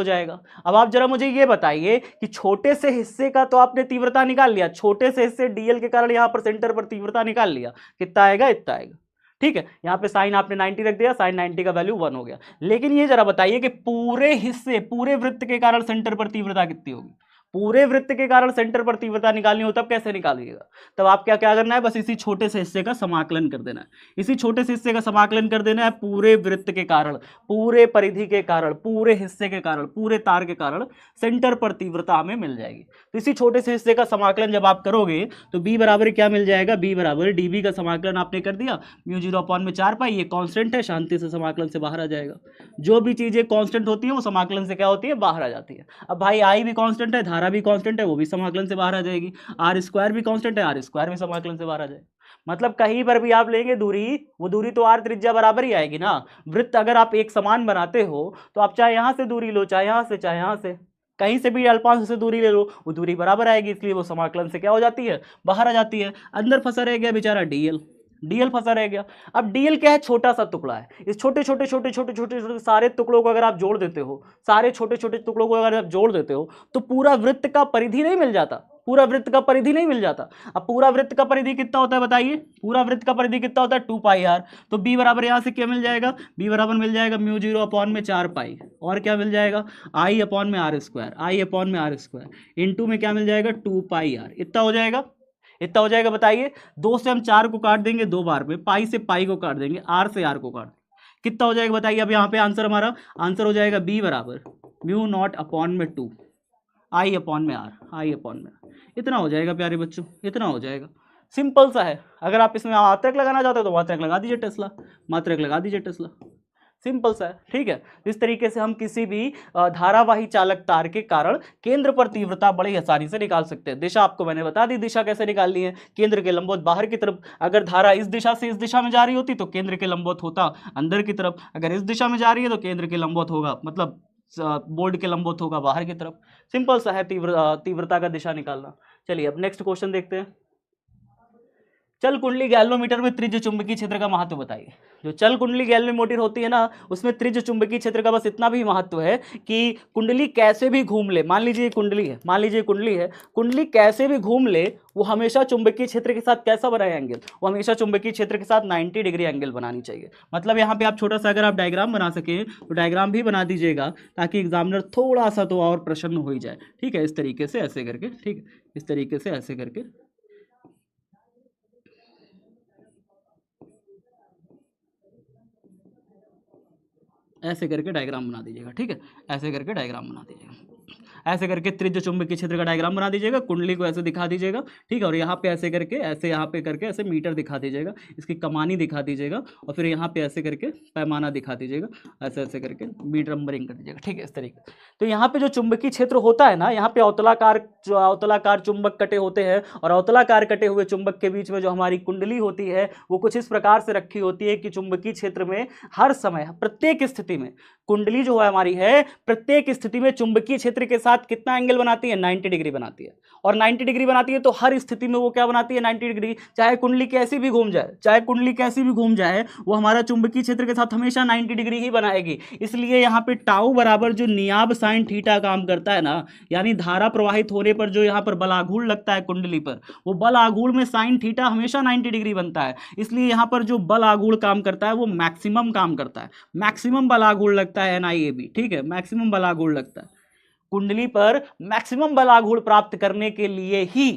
जाएगा। अब आप जरा मुझे ये बताइए कि छोटे से हिस्से का तो आपने तीव्रता निकाल लिया, छोटे से हिस्से डीएल के कारण यहां पर सेंटर पर तीव्रता निकाल लिया, कितना आएगा, इतना आएगा। ठीक है, यहां पे साइन आपने 90 रख दिया, साइन 90 का वैल्यू 1 हो गया। लेकिन ये जरा बताइए कि पूरे हिस्से, पूरे वृत्त के कारण सेंटर पर तीव्रता कितनी होगी, पूरे वृत्त के कारण सेंटर पर तीव्रता निकालनी हो तब कैसे निकालिएगा? तब आप क्या क्या करना है, बस इसी छोटे से हिस्से का समाकलन कर देना है। इसी छोटे से हिस्से का समाकलन कर देना है पूरे वृत्त के कारण, पूरे परिधि के कारण, पूरे हिस्से के कारण, पूरे तार के कारण सेंटर पर तीव्रता हमें मिल जाएगी। तो इसी छोटे से हिस्से का समाकलन जब आप करोगे तो b बराबर क्या मिल जाएगा, b बराबर dv का समाकलन आपने कर दिया, म्यू 0/4 ये कांस्टेंट है, शांति से समाकलन से बाहर आ जाएगा। जो भी चीजें कांस्टेंट होती है वो समाकलन से क्या होती है, बाहर आ जाती है। अब भाई आई भी कांस्टेंट है, धारा भी कांस्टेंट है, वो भी समाकलन से बाहर आ जाएगी। आर स्क्वायर भी कांस्टेंट है, आर स्क्वायर भी समाकलन से बाहर आ जाएगा। मतलब कहीं पर भी आप लेंगे दूरी, वो दूरी तो आर त्रिज्या बराबर ही आएगी ना। वृत्त अगर आप एक समान बनाते हो तो आप चाहे यहां से दूरी लो, चाहे यहां से, चाहे यहां से, कहीं से भी अल्पांश से दूरी ले लो, वो दूरी बराबर आएगी, इसलिए वो समाकलन से क्या हो जाती है, बाहर आ जाती है। अंदर फंसा रह गया बेचारा डीएल फंसा रह गया। अब डीएल क्या है, छोटा सा टुकड़ा है। इस छोटे छोटे छोटे छोटे छोटे छोटे सारे टुकड़ों को अगर आप जोड़ देते हो, सारे छोटे छोटे टुकड़ों को अगर आप जोड़ देते हो तो पूरा वृत्त का परिधि नहीं मिल जाता, पूरा वृत्त का परिधि नहीं मिल जाता। अब पूरा वृत्त का परिधि कितना होता है बताइए, पूरा वृत्त का परिधि कितना होता है, 2πr। तो b बराबर यहां से क्या मिल जाएगा, b बराबर मिल जाएगा म्यू 0/4 और क्या मिल जाएगा, I/r² इनटू में क्या मिल जाएगा, 2πr। इतना हो जाएगा, इतना हो जाएगा बताइए। 2 से हम 4 को काट देंगे 2 बार में, पाई से पाई को काट देंगे, आर से आर को काट देंगे, कितना हो जाएगा बताइए। अब यहाँ पे आंसर हमारा आंसर हो जाएगा b बराबर μ0/2 I/r। इतना हो जाएगा प्यारे बच्चों, इतना हो जाएगा। सिंपल सा है। अगर आप इसमें मात्रक लगाना चाहते हो तो मात्रक लगा दीजिए टेस्ला, मात्रक लगा दीजिए टेस्ला, सिंपल सा है, ठीक है। इस तरीके से हम किसी भी धारावाही चालक तार के कारण केंद्र पर तीव्रता बड़ी आसानी से निकाल सकते हैं। दिशा आपको मैंने बता दी, दिशा कैसे निकालनी है, केंद्र के लंबवत बाहर की तरफ। अगर धारा इस दिशा से इस दिशा में जा रही होती तो केंद्र के लंबवत होता अंदर की तरफ, अगर इस दिशा में जा रही है तो केंद्र के लंबवत होगा, मतलब बोर्ड के लंबवत होगा बाहर की तरफ। सिंपल सा है तीव्रता का दिशा निकालना। चलिए अब नेक्स्ट क्वेश्चन देखते हैं। चल कुंडली गैल्वेमीटर में त्रिज्य चुंबकीय क्षेत्र का महत्व बताइए। जो चल कुंडली गैल्वेमीटर होती है ना, उसमें त्रिज्य चुंबकीय क्षेत्र का बस इतना भी महत्व है कि कुंडली कैसे भी घूम ले, मान लीजिए कुंडली है, मान लीजिए कुंडली है, कुंडली कैसे भी घूम ले वो हमेशा चुंबकीय क्षेत्र के साथ कैसा बनाए एंगल, वो हमेशा चुंबकीय क्षेत्र के साथ 90 डिग्री एंगल बनानी चाहिए। मतलब यहाँ पे आप छोटा सा अगर आप डायग्राम बना सकें तो डायग्राम भी बना दीजिएगा ताकि एग्जामिनर थोड़ा सा तो और प्रसन्न हो ही जाए, ठीक है। इस तरीके से ऐसे करके, ठीक है, इस तरीके से ऐसे करके, ऐसे करके डायग्राम बना दीजिएगा, ठीक है, ऐसे करके डायग्राम बना दीजिएगा, ऐसे करके त्रिज्य चुंबकीय क्षेत्र का डायग्राम बना दीजिएगा, कुंडली को ऐसे दिखा दीजिएगा, ठीक है। और यहाँ पे ऐसे करके, ऐसे यहाँ पे करके ऐसे मीटर दिखा दीजिएगा, इसकी कमानी दिखा दीजिएगा, और फिर यहाँ पे ऐसे करके पैमाना दिखा दीजिएगा, ऐसे ऐसे करके मीटर नंबरिंग कर दीजिएगा, ठीक है, इस तरीके। तो यहाँ पे जो चुंबकीय क्षेत्र होता है ना, यहाँ पे अवतलाकार चुंबक कटे होते हैं, और अवतलाकार कटे हुए चुंबक के बीच में जो हमारी कुंडली होती है वो कुछ इस प्रकार से रखी होती है कि चुंबकीय क्षेत्र में हर समय प्रत्येक स्थिति में कुंडली जो है हमारी है, प्रत्येक स्थिति में चुंबकीय क्षेत्र के साथ कितना एंगल बनाती है, 90 डिग्री बनाती है। और 90 डिग्री बनाती है तो हर स्थिति में वो क्या बनाती है, 90 डिग्री। चाहे कुंडली कैसी भी घूम जाए, चाहे कुंडली कैसी भी घूम जाए, वो हमारा चुंबकीय क्षेत्र के साथ हमेशा 90 डिग्री ही बनाएगी। इसलिए यहाँ पे टाउ बराबर जो नियाब साइन थीटा काम करता है ना, यानी धारा प्रवाहित होने पर जो यहाँ पर बल आघूर्ण लगता है कुंडली पर, वो बल आघूर्ण में साइन थीटा हमेशा 90 डिग्री बनता है। इसलिए यहाँ पर जो बल आघूर्ण काम करता है वो मैक्सिमम काम करता है, मैक्सिमम बल आघूर्ण लगता है NIAB, ठीक है, मैक्सिमम बल आघूर्ण लगता है। कुंडली पर मैक्सिमम बल आघूर्ण प्राप्त करने के लिए ही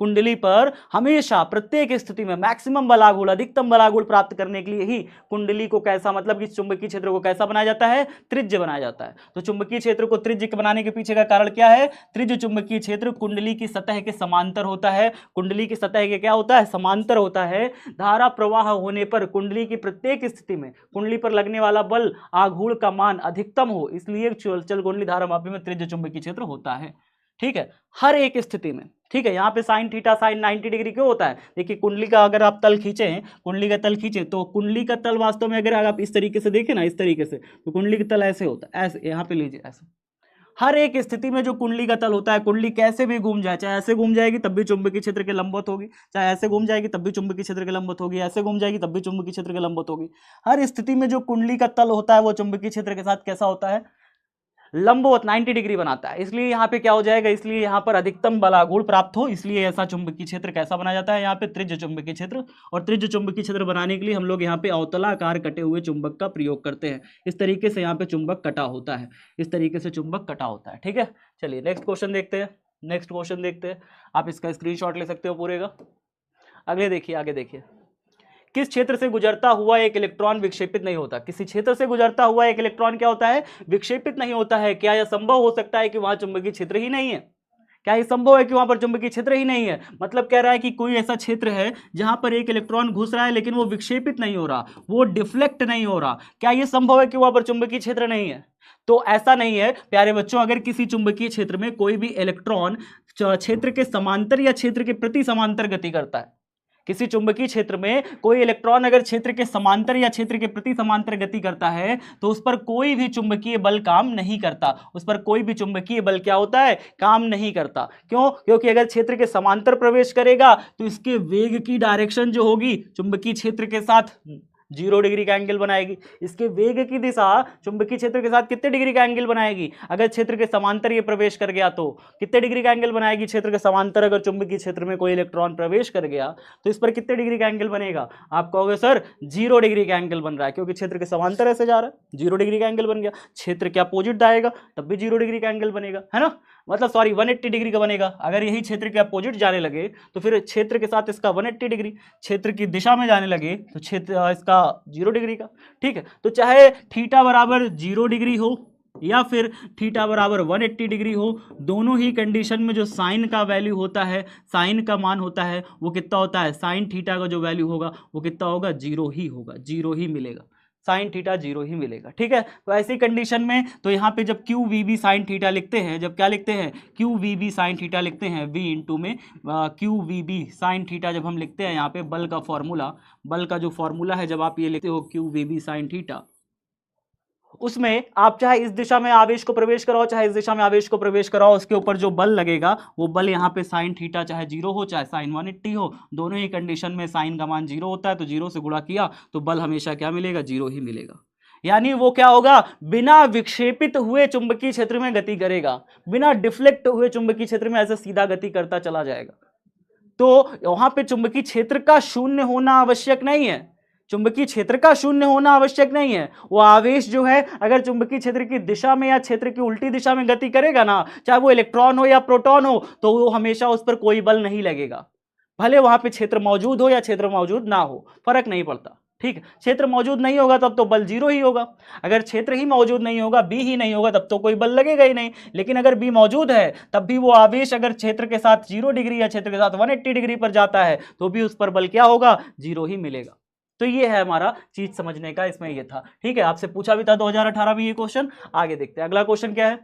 कुंडली पर हमेशा प्रत्येक स्थिति में मैक्सिमम बल आघूर्ण, अधिकतम बल आघूर्ण प्राप्त करने के लिए ही कुंडली को कैसा, मतलब कि चुंबकीय क्षेत्र को कैसा बनाया जाता है, त्रिज्य बनाया जाता है। तो चुंबकीय क्षेत्र को त्रिज्य बनाने के पीछे का कारण क्या है, त्रिज्य चुंबकीय क्षेत्र कुंडली की सतह के समांतर होता है। कुंडली की सतह के क्या होता है, समांतर होता है। धारा प्रवाह होने पर कुंडली की प्रत्येक स्थिति में कुंडली पर लगने वाला बल आघूर्ण का मान अधिकतम हो, इसलिए चल कुंडली धारामापी में त्रिज्य चुंबकीय क्षेत्र होता है, ठीक है, हर एक स्थिति में, ठीक है। यहाँ पे साइन थीटा साइन 90 डिग्री क्यों होता है, देखिए कुंडली का अगर आप तल खींचें, कुंडली का तल खींचें तो कुंडली का तल वास्तव में अगर आप इस तरीके से देखें ना, इस तरीके से, तो कुंडली का तल ऐसे होता है, ऐसे यहाँ पे लीजिए, ऐसे। हर एक स्थिति में जो कुंडली का तल होता है, कुंडली कैसे भी घूम जाए, चाहे ऐसे घूम जाएगी तब भी चुंबकीय क्षेत्र के लंबवत होगी, चाहे ऐसे घूम जाएगी तब भी चुंबकीय क्षेत्र के लंबवत होगी, ऐसे घूम जाएगी तब भी चुंबकीय क्षेत्र के लंबवत होगी। हर स्थिति में जो कुंडली का तल होता है वो चुंबकीय क्षेत्र के साथ कैसा होता है, लंबवत 90 डिग्री बनाता है, इसलिए यहाँ पे क्या हो जाएगा, इसलिए यहाँ पर अधिकतम बलागुण प्राप्त हो, इसलिए ऐसा चुंबकीय क्षेत्र कैसा बनाया जाता है, यहाँ पे त्रिज्य चुंबकीय क्षेत्र। और त्रिज्य चुंबकीय क्षेत्र बनाने के लिए हम लोग यहाँ पे अवतलाकार कटे हुए चुंबक का प्रयोग करते हैं। इस तरीके से यहाँ पे चुंबक कटा होता है, इस तरीके से चुंबक कटा होता है। ठीक है, चलिए नेक्स्ट क्वेश्चन देखते हैं। नेक्स्ट क्वेश्चन देखते हैं, आप इसका स्क्रीनशॉट ले सकते हो पूरे का। अगले देखिए, आगे देखिए, किस क्षेत्र से गुजरता हुआ एक इलेक्ट्रॉन विक्षेपित नहीं होता। किसी क्षेत्र से गुजरता हुआ एक इलेक्ट्रॉन क्या होता है, विक्षेपित नहीं होता है। क्या यह संभव हो सकता है कि वहां चुंबकीय क्षेत्र ही नहीं है? क्या यह संभव है कि वहां पर चुंबकीय क्षेत्र ही नहीं है? मतलब कह रहा है कि कोई ऐसा क्षेत्र है जहां पर एक इलेक्ट्रॉन घुस रहा है लेकिन वो विक्षेपित नहीं हो रहा, वो डिफ्लेक्ट नहीं हो रहा। क्या यह संभव है कि वहां पर चुंबकीय क्षेत्र नहीं है? तो ऐसा नहीं है प्यारे बच्चों। अगर किसी चुंबकीय क्षेत्र में कोई भी इलेक्ट्रॉन क्षेत्र के समांतर या क्षेत्र के प्रति समांतर गति करता है, किसी चुंबकीय क्षेत्र में कोई इलेक्ट्रॉन अगर क्षेत्र के समांतर या क्षेत्र के प्रति समांतर गति करता है तो उस पर कोई भी चुंबकीय बल काम नहीं करता। उस पर कोई भी चुंबकीय बल क्या होता है, काम नहीं करता। क्यों? क्योंकि अगर क्षेत्र के समांतर प्रवेश करेगा तो इसके वेग की डायरेक्शन जो होगी चुंबकीय क्षेत्र के साथ 0 डिग्री का एंगल बनाएगी। इसके वेग की दिशा चुंबकीय क्षेत्र के साथ कितने डिग्री का एंगल बनाएगी? अगर क्षेत्र के समांतर ये प्रवेश कर गया तो कितने डिग्री का एंगल बनाएगी? क्षेत्र के समांतर अगर चुंबकीय क्षेत्र में कोई इलेक्ट्रॉन प्रवेश कर गया तो इस पर कितने डिग्री का एंगल बनेगा? आप कहोगे सर 0 डिग्री का एंगल बन रहा है, क्योंकि क्षेत्र के समांतर ऐसे जा रहा है, 0 डिग्री का एंगल बन गया। क्षेत्र के अपोजिट आएगा तब भी 0 डिग्री का एंगल बनेगा, है ना, मतलब सॉरी 180 डिग्री का बनेगा। अगर यही क्षेत्र के अपोजिट जाने लगे तो फिर क्षेत्र के साथ इसका 180 डिग्री, क्षेत्र की दिशा में जाने लगे तो क्षेत्र इसका 0 डिग्री का। ठीक है, तो चाहे थीटा बराबर 0 डिग्री हो या फिर थीटा बराबर 180 डिग्री हो, दोनों ही कंडीशन में जो साइन का वैल्यू होता है, साइन का मान होता है वो कितना होता है, साइन थीटा का जो वैल्यू होगा वो कितना होगा, 0 ही होगा, 0 ही मिलेगा, साइन थीटा 0 ही मिलेगा। ठीक है, तो ऐसी कंडीशन में तो यहाँ पे जब Q V B sine theta लिखते हैं, जब क्या लिखते हैं, Q V B sine theta लिखते हैं, वी इंटू में Q V B sine theta जब हम लिखते हैं यहाँ पे बल का फॉर्मूला, बल का जो फॉर्मूला है जब आप ये लिखते हो Q V B sine theta, उसमें आप चाहे इस दिशा में आवेश को प्रवेश कराओ चाहे इस दिशा में आवेश को प्रवेश कराओ, उसके ऊपर जो बल लगेगा वो बल यहाँ पे साइन थीटा चाहे 0 हो चाहे साइन 180 हो, दोनों ही कंडीशन में साइन का मान 0 होता है, तो 0 से गुणा किया तो बल हमेशा क्या मिलेगा, 0 ही मिलेगा। यानी वो क्या होगा, बिना विक्षेपित हुए चुंबकीय क्षेत्र में गति करेगा, बिना डिफ्लेक्ट हुए चुंबकीय क्षेत्र में ऐसे सीधा गति करता चला जाएगा। तो वहां पे चुंबकीय क्षेत्र का शून्य होना आवश्यक नहीं है, चुंबकीय क्षेत्र का शून्य होना आवश्यक नहीं है। वो आवेश जो है अगर चुंबकीय क्षेत्र की दिशा में या क्षेत्र की उल्टी दिशा में गति करेगा ना, चाहे वो इलेक्ट्रॉन हो या प्रोटॉन हो, तो वो हमेशा उस पर कोई बल नहीं लगेगा, भले वहां पे क्षेत्र मौजूद हो या क्षेत्र मौजूद ना हो, फर्क नहीं पड़ता। ठीक है, क्षेत्र मौजूद नहीं होगा तब तो बल 0 ही होगा, अगर क्षेत्र ही मौजूद नहीं होगा, बी ही नहीं होगा, तब तो कोई बल लगेगा ही नहीं। लेकिन अगर बी मौजूद है तब भी वो आवेश अगर क्षेत्र के साथ 0 डिग्री या क्षेत्र के साथ 180 डिग्री पर जाता है तो भी उस पर बल क्या होगा, 0 ही मिलेगा। तो ये है हमारा चीज समझने का, इसमें ये था। ठीक है, आपसे पूछा भी था 2018 में ये क्वेश्चन। आगे देखते हैं अगला क्वेश्चन क्या है।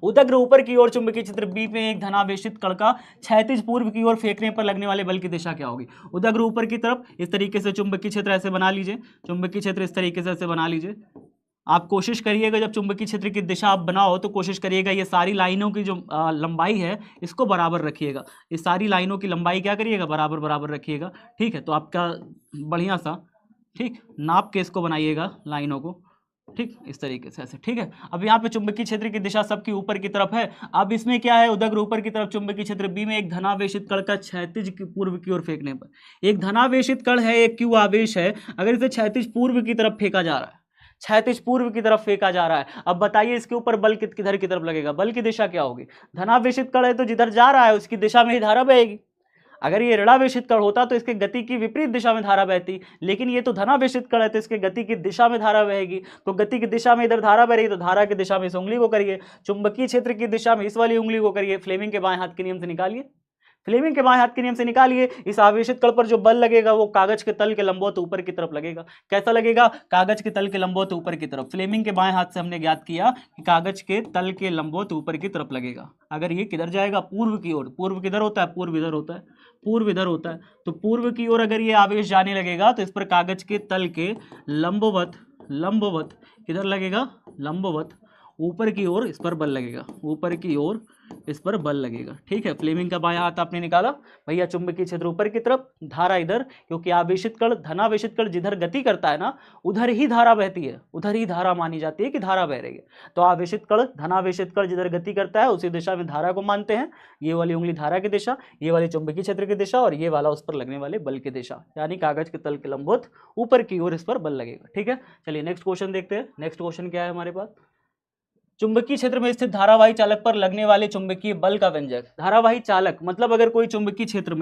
उदग्र ऊपर की ओर चुंबकीय क्षेत्र बी पे एक धनावेशित कण का क्षैतिज पूर्व की ओर फेंकने पर लगने वाले बल की दिशा क्या होगी। उदग्र ऊपर की तरफ इस तरीके से चुंबकीय क्षेत्र ऐसे बना लीजिए, चुंबकीय क्षेत्र इस तरीके से ऐसे बना लीजिए। आप कोशिश करिएगा जब चुंबकीय क्षेत्र की दिशा आप बनाओ तो कोशिश करिएगा ये सारी लाइनों की जो लंबाई है इसको बराबर रखिएगा, ये सारी लाइनों की लंबाई क्या करिएगा, बराबर बराबर रखिएगा। ठीक है, तो आपका बढ़िया सा ठीक नाप के इसको बनाइएगा लाइनों को, ठीक इस तरीके से ऐसे। ठीक है, अब यहाँ पे चुंबकीय क्षेत्र की दिशा सबकी ऊपर की तरफ है। अब इसमें क्या है, उदग्र ऊपर की तरफ चुंबकीय क्षेत्र बी में एक धनावेशित कण का क्षैतिज पूर्व की ओर फेंकने पर, एक धनावेशित कण है, एक क्यू आवेश है, अगर इसे क्षैतिज पूर्व की तरफ फेंका जा रहा है, क्षैतिज पूर्व की तरफ फेंका जा रहा है। अब बताइए इसके ऊपर बल किधर की तरफ लगेगा, बल की दिशा क्या होगी, धनावेशित कण है तो जिधर जा रहा है उसकी दिशा में ही धारा बहेगी। अगर ये ऋणावेशित कण होता तो इसके गति की विपरीत दिशा में धारा बहती, लेकिन ये तो धनावेशित कण है तो इसके गति की दिशा में धारा बहेगी। तो गति की दिशा में इधर धारा बह रही तो धारा की दिशा में इस उंगली को करिए, चुंबकीय क्षेत्र की दिशा में इस वाली उंगली को करिए। फ्लेमिंग के बाएं हाथ के नियम से निकालिए, फ्लेमिंग के बाएं हाथ के नियम से निकालिए। इस आवेशित कण पर जो बल लगेगा वो कागज के तल के लंबवत ऊपर की तरफ लगेगा। कैसा लगेगा, कागज के तल के लंबवत ऊपर की तरफ। फ्लेमिंग के बाएं हाथ से हमने ज्ञात किया कि कागज के तल के लंबवत ऊपर की तरफ लगेगा। अगर ये किधर जाएगा, पूर्व की ओर, पूर्व किधर होता है, पूर्व इधर होता है, पूर्व इधर होता है, तो पूर्व की ओर अगर ये आवेश जाने लगेगा तो इस पर कागज के तल के लंबवत, लंबवत किधर लगेगा, लंबवत ऊपर की ओर इस पर बल लगेगा, ऊपर की ओर इस पर बल लगेगा। ठीक है, फ्लेमिंग का बायां हाथ आपने निकाला, भैया चुंबकीय क्षेत्र ऊपर की तरफ, धारा इधर, क्योंकि आवेशित कण धनावेशित कण जिधर गति करता है ना उधर ही धारा बहती है, उधर ही धारा मानी जाती है कि धारा बह रही है। तो आवेशित कण धनावेशित कण जिधर गति करता है उसी दिशा में धारा को मानते हैं। ये वाली उंगली धारा की दिशा, ये वाली चुंबकीय क्षेत्र की दिशा, और ये वाला उस पर लगने वाले बल की दिशा, यानी कागज के तल के लंबवत ऊपर की ओर इस पर बल लगेगा। ठीक है, चलिए नेक्स्ट क्वेश्चन देखते हैं। नेक्स्ट क्वेश्चन क्या है हमारे पास, चुंबकीय क्षेत्र में स्थित धारावाही चालक पर लगने वाले चुंबकीय बल का व्यंजक। धारावाही चालक मतलब अगर कोई चुंबकीय क्षेत्र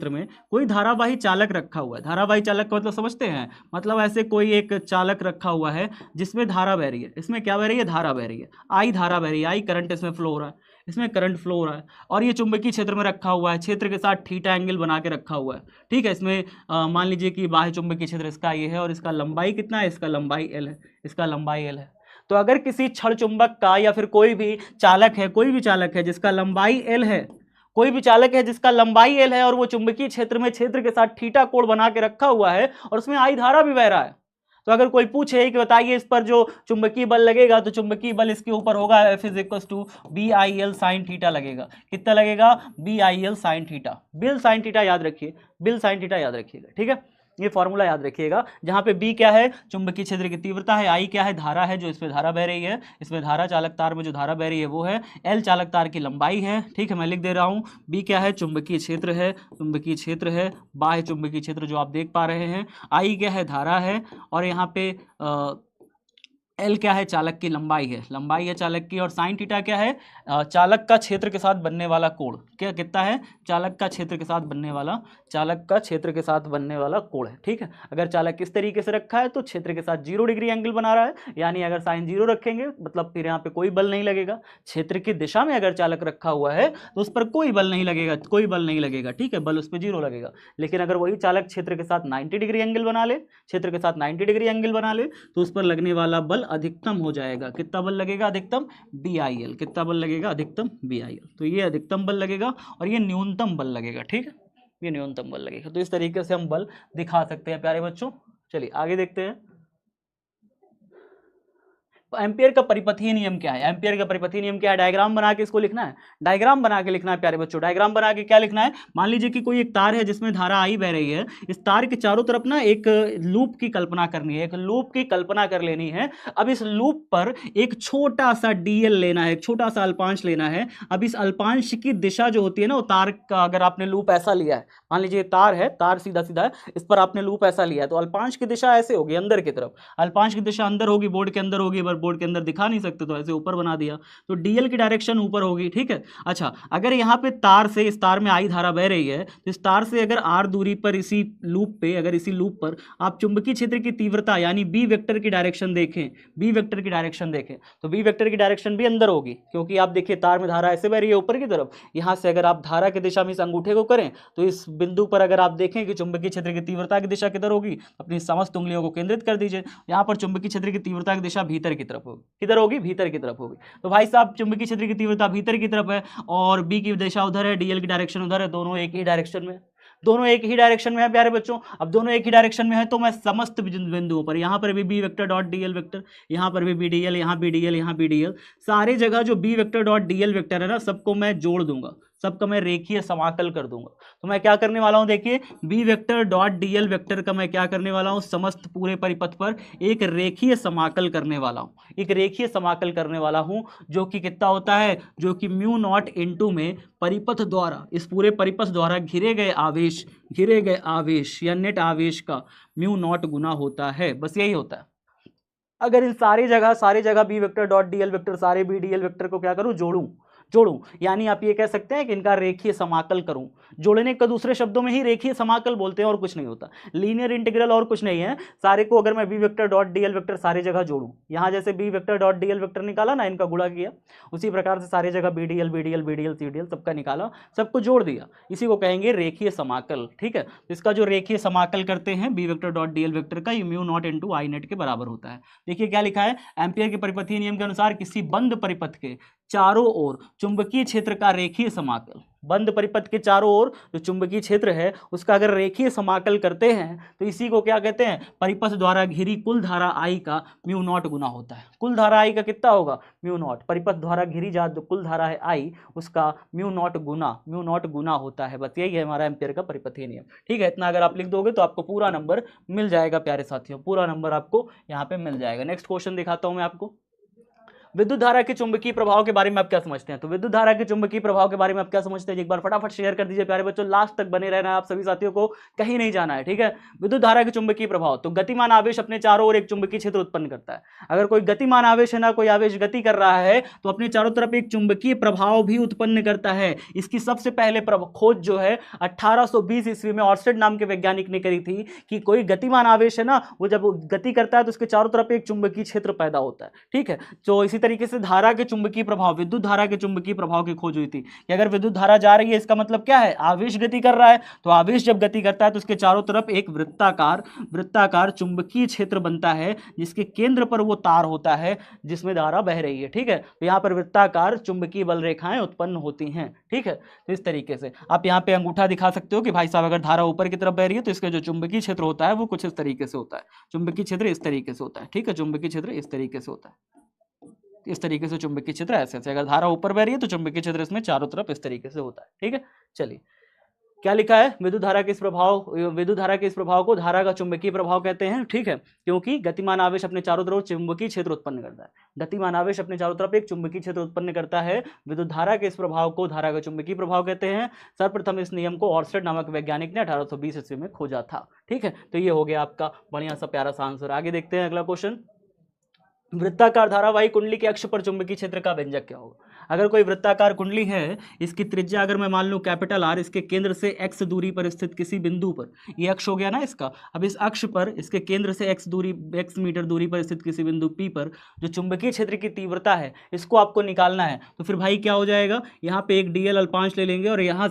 में कोई धारावाही चालक रखा हुआ है, धारावाही चालक का मतलब समझते हैं, मतलब ऐसे कोई एक चालक रखा हुआ है जिसमें धारा बह रही है। इसमें क्या बह रही है, धारा बह रही है, आई धारा बह रही है, आई करंट इसमें फ्लो हो रहा है, इसमें करंट फ्लो हो रहा है, और ये चुंबकीय क्षेत्र में रखा हुआ है, क्षेत्र के साथ थीटा एंगल बना के रखा हुआ है। ठीक है, इसमें मान लीजिए कि बाह्य चुंबकीय क्षेत्र इसका ये है और इसका लंबाई कितना है, इसका लंबाई एल है, इसका लंबाई एल है। तो अगर किसी क्षण चुंबक का या फिर कोई भी चालक है, कोई भी चालक है जिसका लंबाई एल है, कोई भी चालक है जिसका लंबाई एल है और वो चुंबकीय क्षेत्र में क्षेत्र के साथ थीटा कोण बना के रखा हुआ है और उसमें आई धारा भी बह रहा है, तो अगर कोई पूछे कि बताइए इस पर जो चुंबकीय बल लगेगा, तो चुंबकीय बल इसके ऊपर होगा F = BIL sin थीटा लगेगा। कितना लगेगा, BIL sin theta. Bill sine theta याद रखिए, बिल साइन थीटा याद रखिएगा। ठीक है, ये फॉर्मूला याद रखिएगा, जहां पे बी क्या है, चुंबकीय क्षेत्र की तीव्रता है, आई क्या है, धारा है, जो इसमें धारा बह रही है, इसमें धारा चालक तार में जो धारा बह रही है वो है, एल चालक तार की लंबाई है। ठीक है, मैं लिख दे रहा हूं, बी क्या है, चुंबकीय क्षेत्र है, चुंबकीय क्षेत्र है, बाह्य चुंबकीय क्षेत्र जो आप देख पा रहे हैं, आई क्या है, धारा है, और यहाँ पे एल क्या है, चालक की लंबाई है, लंबाई है चालक की, और साइन थीटा क्या है, चालक का क्षेत्र के साथ बनने वाला कोण। क्या कितना है, चालक का क्षेत्र के साथ बनने वाला, चालक का क्षेत्र के साथ बनने वाला कोण है। ठीक है, अगर चालक इस तरीके से रखा है तो क्षेत्र के साथ 0 डिग्री एंगल बना रहा है, यानी अगर साइन 0 रखेंगे मतलब फिर यहाँ पे कोई बल नहीं लगेगा। क्षेत्र की दिशा में अगर चालक रखा हुआ है तो उस पर कोई बल नहीं लगेगा, कोई बल नहीं लगेगा। ठीक है, बल उस पर 0 लगेगा। लेकिन अगर वही चालक क्षेत्र के साथ 90 डिग्री एंगल बना ले, क्षेत्र के साथ 90 डिग्री एंगल बना ले, तो उस पर लगने वाला बल अधिकतम हो जाएगा। कितना बल लगेगा, अधिकतम BIL। कितना बल लगेगा, अधिकतम BIL। तो ये अधिकतम बल लगेगा और ये न्यूनतम बल लगेगा। ठीक है, ये न्यूनतम बल लगेगा। तो इस तरीके से हम बल दिखा सकते हैं प्यारे बच्चों। चलिए आगे देखते हैं, एम्पियर का परिपथीय नियम क्या है, एम्पियर का परिपथीय नियम क्या है, डायग्राम बना के इसको लिखना है, डायग्राम बना के लिखना है प्यारे बच्चों। डायग्राम बना के क्या लिखना है, मान लीजिए कि कोई एक तार है जिसमें धारा आई बह रही है, इस तार के चारों तरफ ना एक लूप की कल्पना करनी है, एक लूप की कल्पना कर लेनी है। अब इस लूप पर एक छोटा सा DL लेना है, एक छोटा सा अल्पांश लेना है। अब इस अल्पांश की दिशा जो होती है ना, वो तार का अगर आपने लूप ऐसा लिया है, मान लीजिए तार है, तार सीधा सीधा है, इस पर आपने लूप ऐसा लिया है, तो अल्पांश की दिशा ऐसे होगी अंदर की तरफ, अल्पांश की दिशा अंदर होगी, बोर्ड के अंदर होगी, बोर्ड के अंदर दिखा नहीं सकते तो ऐसे ऊपर बना दिया, तो DL की डायरेक्शन ऊपर होगी। ठीक है, अच्छा अगर यहाँ पे तार से, इस तार में आई धारा बह रही है, तो इस तार से अगर r दूरी पर इसी लूप पे, अगर इसी लूप पर आप चुंबकीय क्षेत्र की तीव्रता यानी B वेक्टर की डायरेक्शन देखें, B वेक्टर की डायरेक्शन देखें, तो B वेक्टर की डायरेक्शन भी अंदर होगी, क्योंकि आप देखिए तार में धारा ऐसे बह रही है ऊपर की तरफ। यहाँ से अगर आप धारा की दिशा में इस अंगूठे को करें तो इस बिंदु पर अगर आप देखें कि चुंबकीय क्षेत्र की तीव्रता की दिशा किधर होगी, अपनी समस्त उंगलियों को केंद्रित कर दीजिए। यहाँ पर चुंबकीय क्षेत्र की तीव्रता की दिशा भीतर की तरफ होगी, किधर होगी, भीतर की तरफ होगी। तो भाई साहब चुंबकीय क्षेत्र की तीव्रता भीतर की तरफ है और B की दिशा उधर है, DL की डायरेक्शन उधर है, दोनों एक ही डायरेक्शन में, दोनों एक ही डायरेक्शन में है प्यारे बच्चों। अब दोनों एक ही डायरेक्शन में है तो मैं समस्त बिंदुओं पर, यहाँ पर भी B vector dot DL vector, यहाँ पर भी BDL, यहाँ BDL, यहाँ BDL, सारी जगह जो B vector dot DL vector है ना, सबको मैं जोड़ दूंगा, सबका मैं रेखीय समाकल कर दूंगा। तो मैं क्या करने वाला हूं, देखिए B vector dot DL vector का मैं क्या करने वाला हूं, समस्त पूरे परिपथ पर एक रेखीय समाकल करने वाला हूं, एक रेखीय समाकल करने वाला हूं, जो कि कितना होता है, जो कि म्यू नॉट इनटू में परिपथ द्वारा, इस पूरे परिपथ द्वारा घिरे गए आवेश या नेट आवेश का म्यू नॉट गुना होता है। बस यही होता है। अगर इन सारी जगह B vector dot DL vector, सारे BDL वेक्टर को क्या करूं, जोड़ूं, यानी आप ये कह सकते हैं कि इनका रेखीय समाकल करूं। जोड़ने का दूसरे शब्दों में ही रेखीय समाकल बोलते हैं और कुछ नहीं होता, लीनियर इंटीग्रल और कुछ नहीं है। सारे को अगर मैं B vector dot DL vector सारी जगह जोड़ूं, यहाँ जैसे B vector dot DL vector निकाला ना, इनका गुणा किया, उसी प्रकार से सारी जगह BDL CDL सबका निकाला, सबको जोड़ दिया, इसी को कहेंगे रेखीय समाकल। ठीक है, इसका जो रेखीय समाकल करते हैं B vector dot DL vector का, ये mu naught into I net के बराबर होता है। देखिए क्या लिखा है, एम्पियर के परिपथीय नियम के अनुसार किसी बंद परिपथ के चारों ओर चुंबकीय क्षेत्र का रेखीय समाकल, बंद परिपथ के चारों ओर जो चुंबकीय क्षेत्र है उसका अगर रेखीय समाकल करते हैं तो इसी को क्या कहते हैं, परिपथ द्वारा घिरी कुल धारा I का म्यू नॉट गुना होता है। कुल धारा I का कितना होगा, म्यू नॉट, परिपथ द्वारा घिरी जा जो कुल धारा है I उसका म्यू नॉट गुना होता है। बस यही है हमारा एम्पियर का परिपथीय नियम। ठीक है, इतना अगर आप लिख दोगे तो आपको पूरा नंबर मिल जाएगा प्यारे साथियों, पूरा नंबर आपको यहाँ पे मिल जाएगा। नेक्स्ट क्वेश्चन दिखाता हूं मैं आपको। विद्युत धारा के चुंबकीय प्रभाव के बारे में आप क्या समझते हैं? तो विद्युत धारा के चुंबकीय प्रभाव के बारे में आप क्या समझते हैं, एक बार फटाफट शेयर कर दीजिए प्यारे बच्चों, लास्ट तक बने रहना है आप सभी साथियों को, कहीं नहीं जाना है। ठीक है, विद्युत धारा के चुंबकीय प्रभाव, तो गतिमान आवेश अपने चारों ओर एक चुंबकीय क्षेत्र उत्पन्न करता है। अगर कोई गतिमान आवेश है ना, कोई आवेश गति कर रहा है तो अपने चारों तरफ एक चुंबकीय प्रभाव भी उत्पन्न करता है। इसकी सबसे पहले खोज जो है 1820 ईस्वी में ऑर्स्टेड नाम के वैज्ञानिक ने करी थी कि कोई गतिमान आवेश है ना, वो जब गति करता है तो उसके चारों तरफ एक चुंबकीय क्षेत्र पैदा होता है। ठीक है, तो इसी तरीके से धारा के चुंबकीय प्रभाव, विद्युत धारा के चुंबकीय प्रभाव की खोज हुई थी कि अगर विद्युत धारा जा रही है इसका मतलब क्या है, आवेश गति कर रहा है, तो आवेश जब गति करता है तो उसके चारों तरफ एक वृत्ताकार चुंबकीय क्षेत्र बनता है जिसके केंद्र पर वो तार होता है जिसमें धारा बह रही है। ठीक है, तो यहाँ पर वृत्ताकार चुंबकीय बल रेखाएं उत्पन्न होती हैं। ठीक है, तो इस तरीके से आप यहाँ पे अंगूठा दिखा सकते हो कि भाई साहब अगर धारा ऊपर की तरफ बह रही है तो इसका जो चुंबकीय क्षेत्र होता है वो कुछ इस तरीके से होता है, चुंबकीय क्षेत्र इस तरीके से होता है। ठीक है, चुंबकीय क्षेत्र इस तरीके से होता है, इस तरीके से चुंबकीय क्षेत्र ऐसे ऐसे, अगर धारा ऊपर बह रही है तो चुंबकीय क्षेत्र इसमें चारों तरफ इस तरीके से होता है। ठीक है, चलिए क्या लिखा है, विद्युत धारा के इस प्रभाव को धारा का चुंबकीय प्रभाव कहते हैं। ठीक है, क्योंकि गतिमान आवेश अपने चारों तरफ चुंबकीय क्षेत्र उत्पन्न करता है, गतिमान आवेश अपने चारों तरफ एक चुंबकीय क्षेत्र उत्पन्न करता है। विद्युत धारा के इस प्रभाव को धारा का चुंबकीय प्रभाव कहते हैं। सर्वप्रथम इस नियम को ऑर्स्टेड नामक वैज्ञानिक ने 1820 ईस्वी में खोजा था। ठीक है, तो ये हो गया आपका बढ़िया सा प्यारा सा आंसर। आगे देखते हैं अगला क्वेश्चन। वृत्ताकार धारावाही कुंडली के अक्ष पर चुंबकीय क्षेत्र का व्यंजक क्या होगा? अगर कोई वृत्ताकार कुंडली है, इसकी त्रिज्या अगर मैं मान लूं कैपिटल R, इसके केंद्र से x दूरी पर स्थित किसी बिंदु पर, ये अक्ष हो गया ना इसका, अब इस अक्ष पर इसके केंद्र से x मीटर दूरी पर स्थित किसी बिंदु P पर जो चुंबकीय क्षेत्र की तीव्रता है इसको आपको निकालना है। तो फिर भाई क्या हो जाएगा, यहाँ पे एक DL अल्पांश ले लेंगे और यहाँ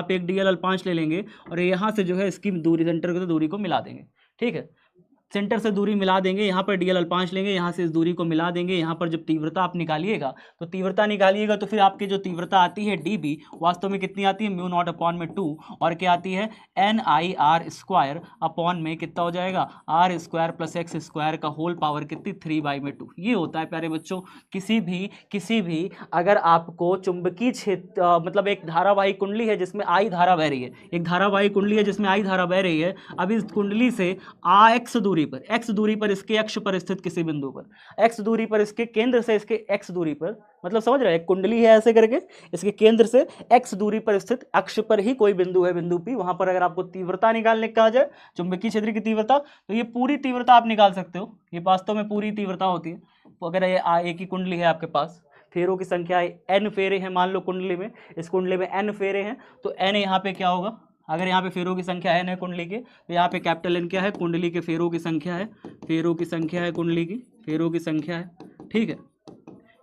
पे एक DL अल्पांश ले लेंगे और यहाँ से जो है इसकी दूरी, सेंटर की दूरी को मिला देंगे। ठीक है, सेंटर से दूरी मिला देंगे, यहाँ पर DL अल्पांश लेंगे, यहाँ से इस दूरी को मिला देंगे। यहाँ पर जब तीव्रता आप निकालिएगा तो फिर आपकी जो तीव्रता आती है DB वास्तव में कितनी आती है, म्यू नॉट अपॉन में 2, और क्या आती है NIR स्क्वायर अपॉन में कितना हो जाएगा, R square plus X square का होल पावर कितनी, 3/2। ये होता है प्यारे बच्चों किसी भी अगर आपको चुंबकीय क्षेत्र मतलब एक धारावाही कुंडली है जिसमें I धारा बह रही है, एक धारावाही कुंडली है जिसमें I धारा बह रही है। अब इस कुंडली से x दूरी पर इसके अक्ष पर स्थित किसी बिंदु पर, x दूरी पर इसके केंद्र से इसके x दूरी पर, मतलब समझ रहे हैं, एक कुंडली है ऐसे करके, इसके केंद्र से x दूरी पर स्थित अक्ष पर ही कोई बिंदु है, बिंदु P, वहां पर अगर आपको तीव्रता निकालने का कहा जाए, चुंबकीय क्षेत्र की तीव्रता, तो ये पूरी तीव्रता आप निकाल सकते हो। ये वास्तव में पूरी तीव्रता होती है। तो अगर ये एक ही कुंडली है आपके पास, फेरों की संख्या n फेरे हैं मान लो कुंडली में, इस कुंडली में n फेरे हैं, तो n यहाँ पे क्या होगा, अगर यहाँ पे फेरों की संख्या n है कुंडली के, तो यहाँ पे कैपिटल N क्या है, कुंडली के फेरों की संख्या है, कुंडली की फेरों की संख्या है। ठीक है,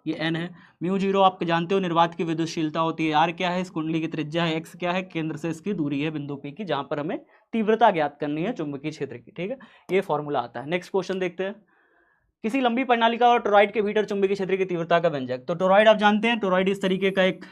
ये n है। म्यू 0 आप जानते हो निर्वात की विद्युतशीलता होती है। R क्या है, इस कुंडली की त्रिज्या है। X क्या है, केंद्र से इसकी दूरी है बिंदु P की, जहां पर हमें तीव्रता ज्ञात करनी है चुंबकीय क्षेत्र की। ठीक है, ये फॉर्मूला आता है। नेक्स्ट क्वेश्चन देखते हैं। किसी लंबी प्रणालिका और टोरॉइड के भीतर चुंबकीय क्षेत्र की तीव्रता का व्यंजक। तो टोरॉइड आप जानते हैं, टोरॉइड इस तरीके का एक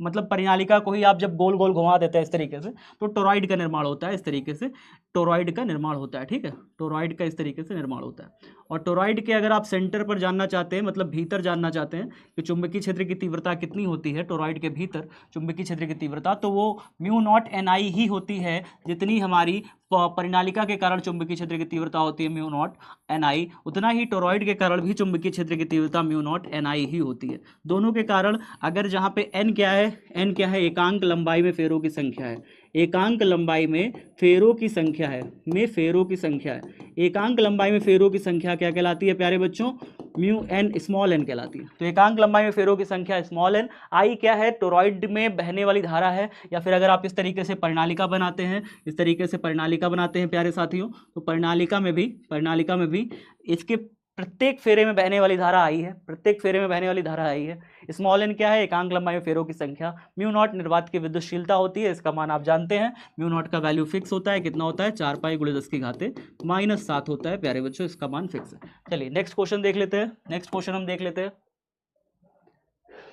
मतलब प्रणालिका को ही आप जब गोल गोल घुमा देते हैं इस तरीके से, तो टोरॉइड का निर्माण होता है। इस तरीके से टोरॉइड का निर्माण होता है। ठीक है, टोरॉइड का इस तरीके से निर्माण होता है। और टोरॉइड के अगर आप सेंटर पर जानना चाहते हैं, मतलब भीतर जानना चाहते हैं कि चुंबकीय क्षेत्र की तीव्रता कितनी होती है, टोरॉइड के भीतर चुंबकीय क्षेत्र की तीव्रता, तो वो म्यू नॉट NI ही होती है, जितनी हमारी परिनालिका के कारण चुंबकीय क्षेत्र की तीव्रता होती है म्यू नॉट NI, उतना ही टोरॉइड के कारण भी चुंबकीय क्षेत्र की तीव्रता म्यू नॉट NI ही होती है। दोनों के कारण अगर जहाँ पे n क्या है, एकांक लंबाई में फेरों की संख्या है, एकांक लंबाई में फेरों की संख्या है, एकांक लंबाई में फेरों की संख्या क्या कहलाती है प्यारे बच्चों, म्यू n स्मॉल n कहलाती है। तो एकांक लंबाई में फेरों की संख्या स्मॉल n, I क्या है, टोरॉइड में बहने वाली धारा है। या फिर अगर आप इस तरीके से प्रणालिका बनाते हैं, प्यारे साथियों, तो प्रणालिका में भी इसके प्रत्येक फेरे में बहने वाली धारा I है, स्मॉल n क्या है, एकांक लंबाई में फेरों की संख्या। म्यू नॉट निर्वात की विद्युतशीलता होती है, इसका मान आप जानते हैं, म्यू नॉट का वैल्यू फिक्स होता है, कितना होता है, 4 पाई × 10⁻⁷ होता है प्यारे बच्चों, इसका मान फिक्स है। चलिए नेक्स्ट क्वेश्चन देख लेते हैं।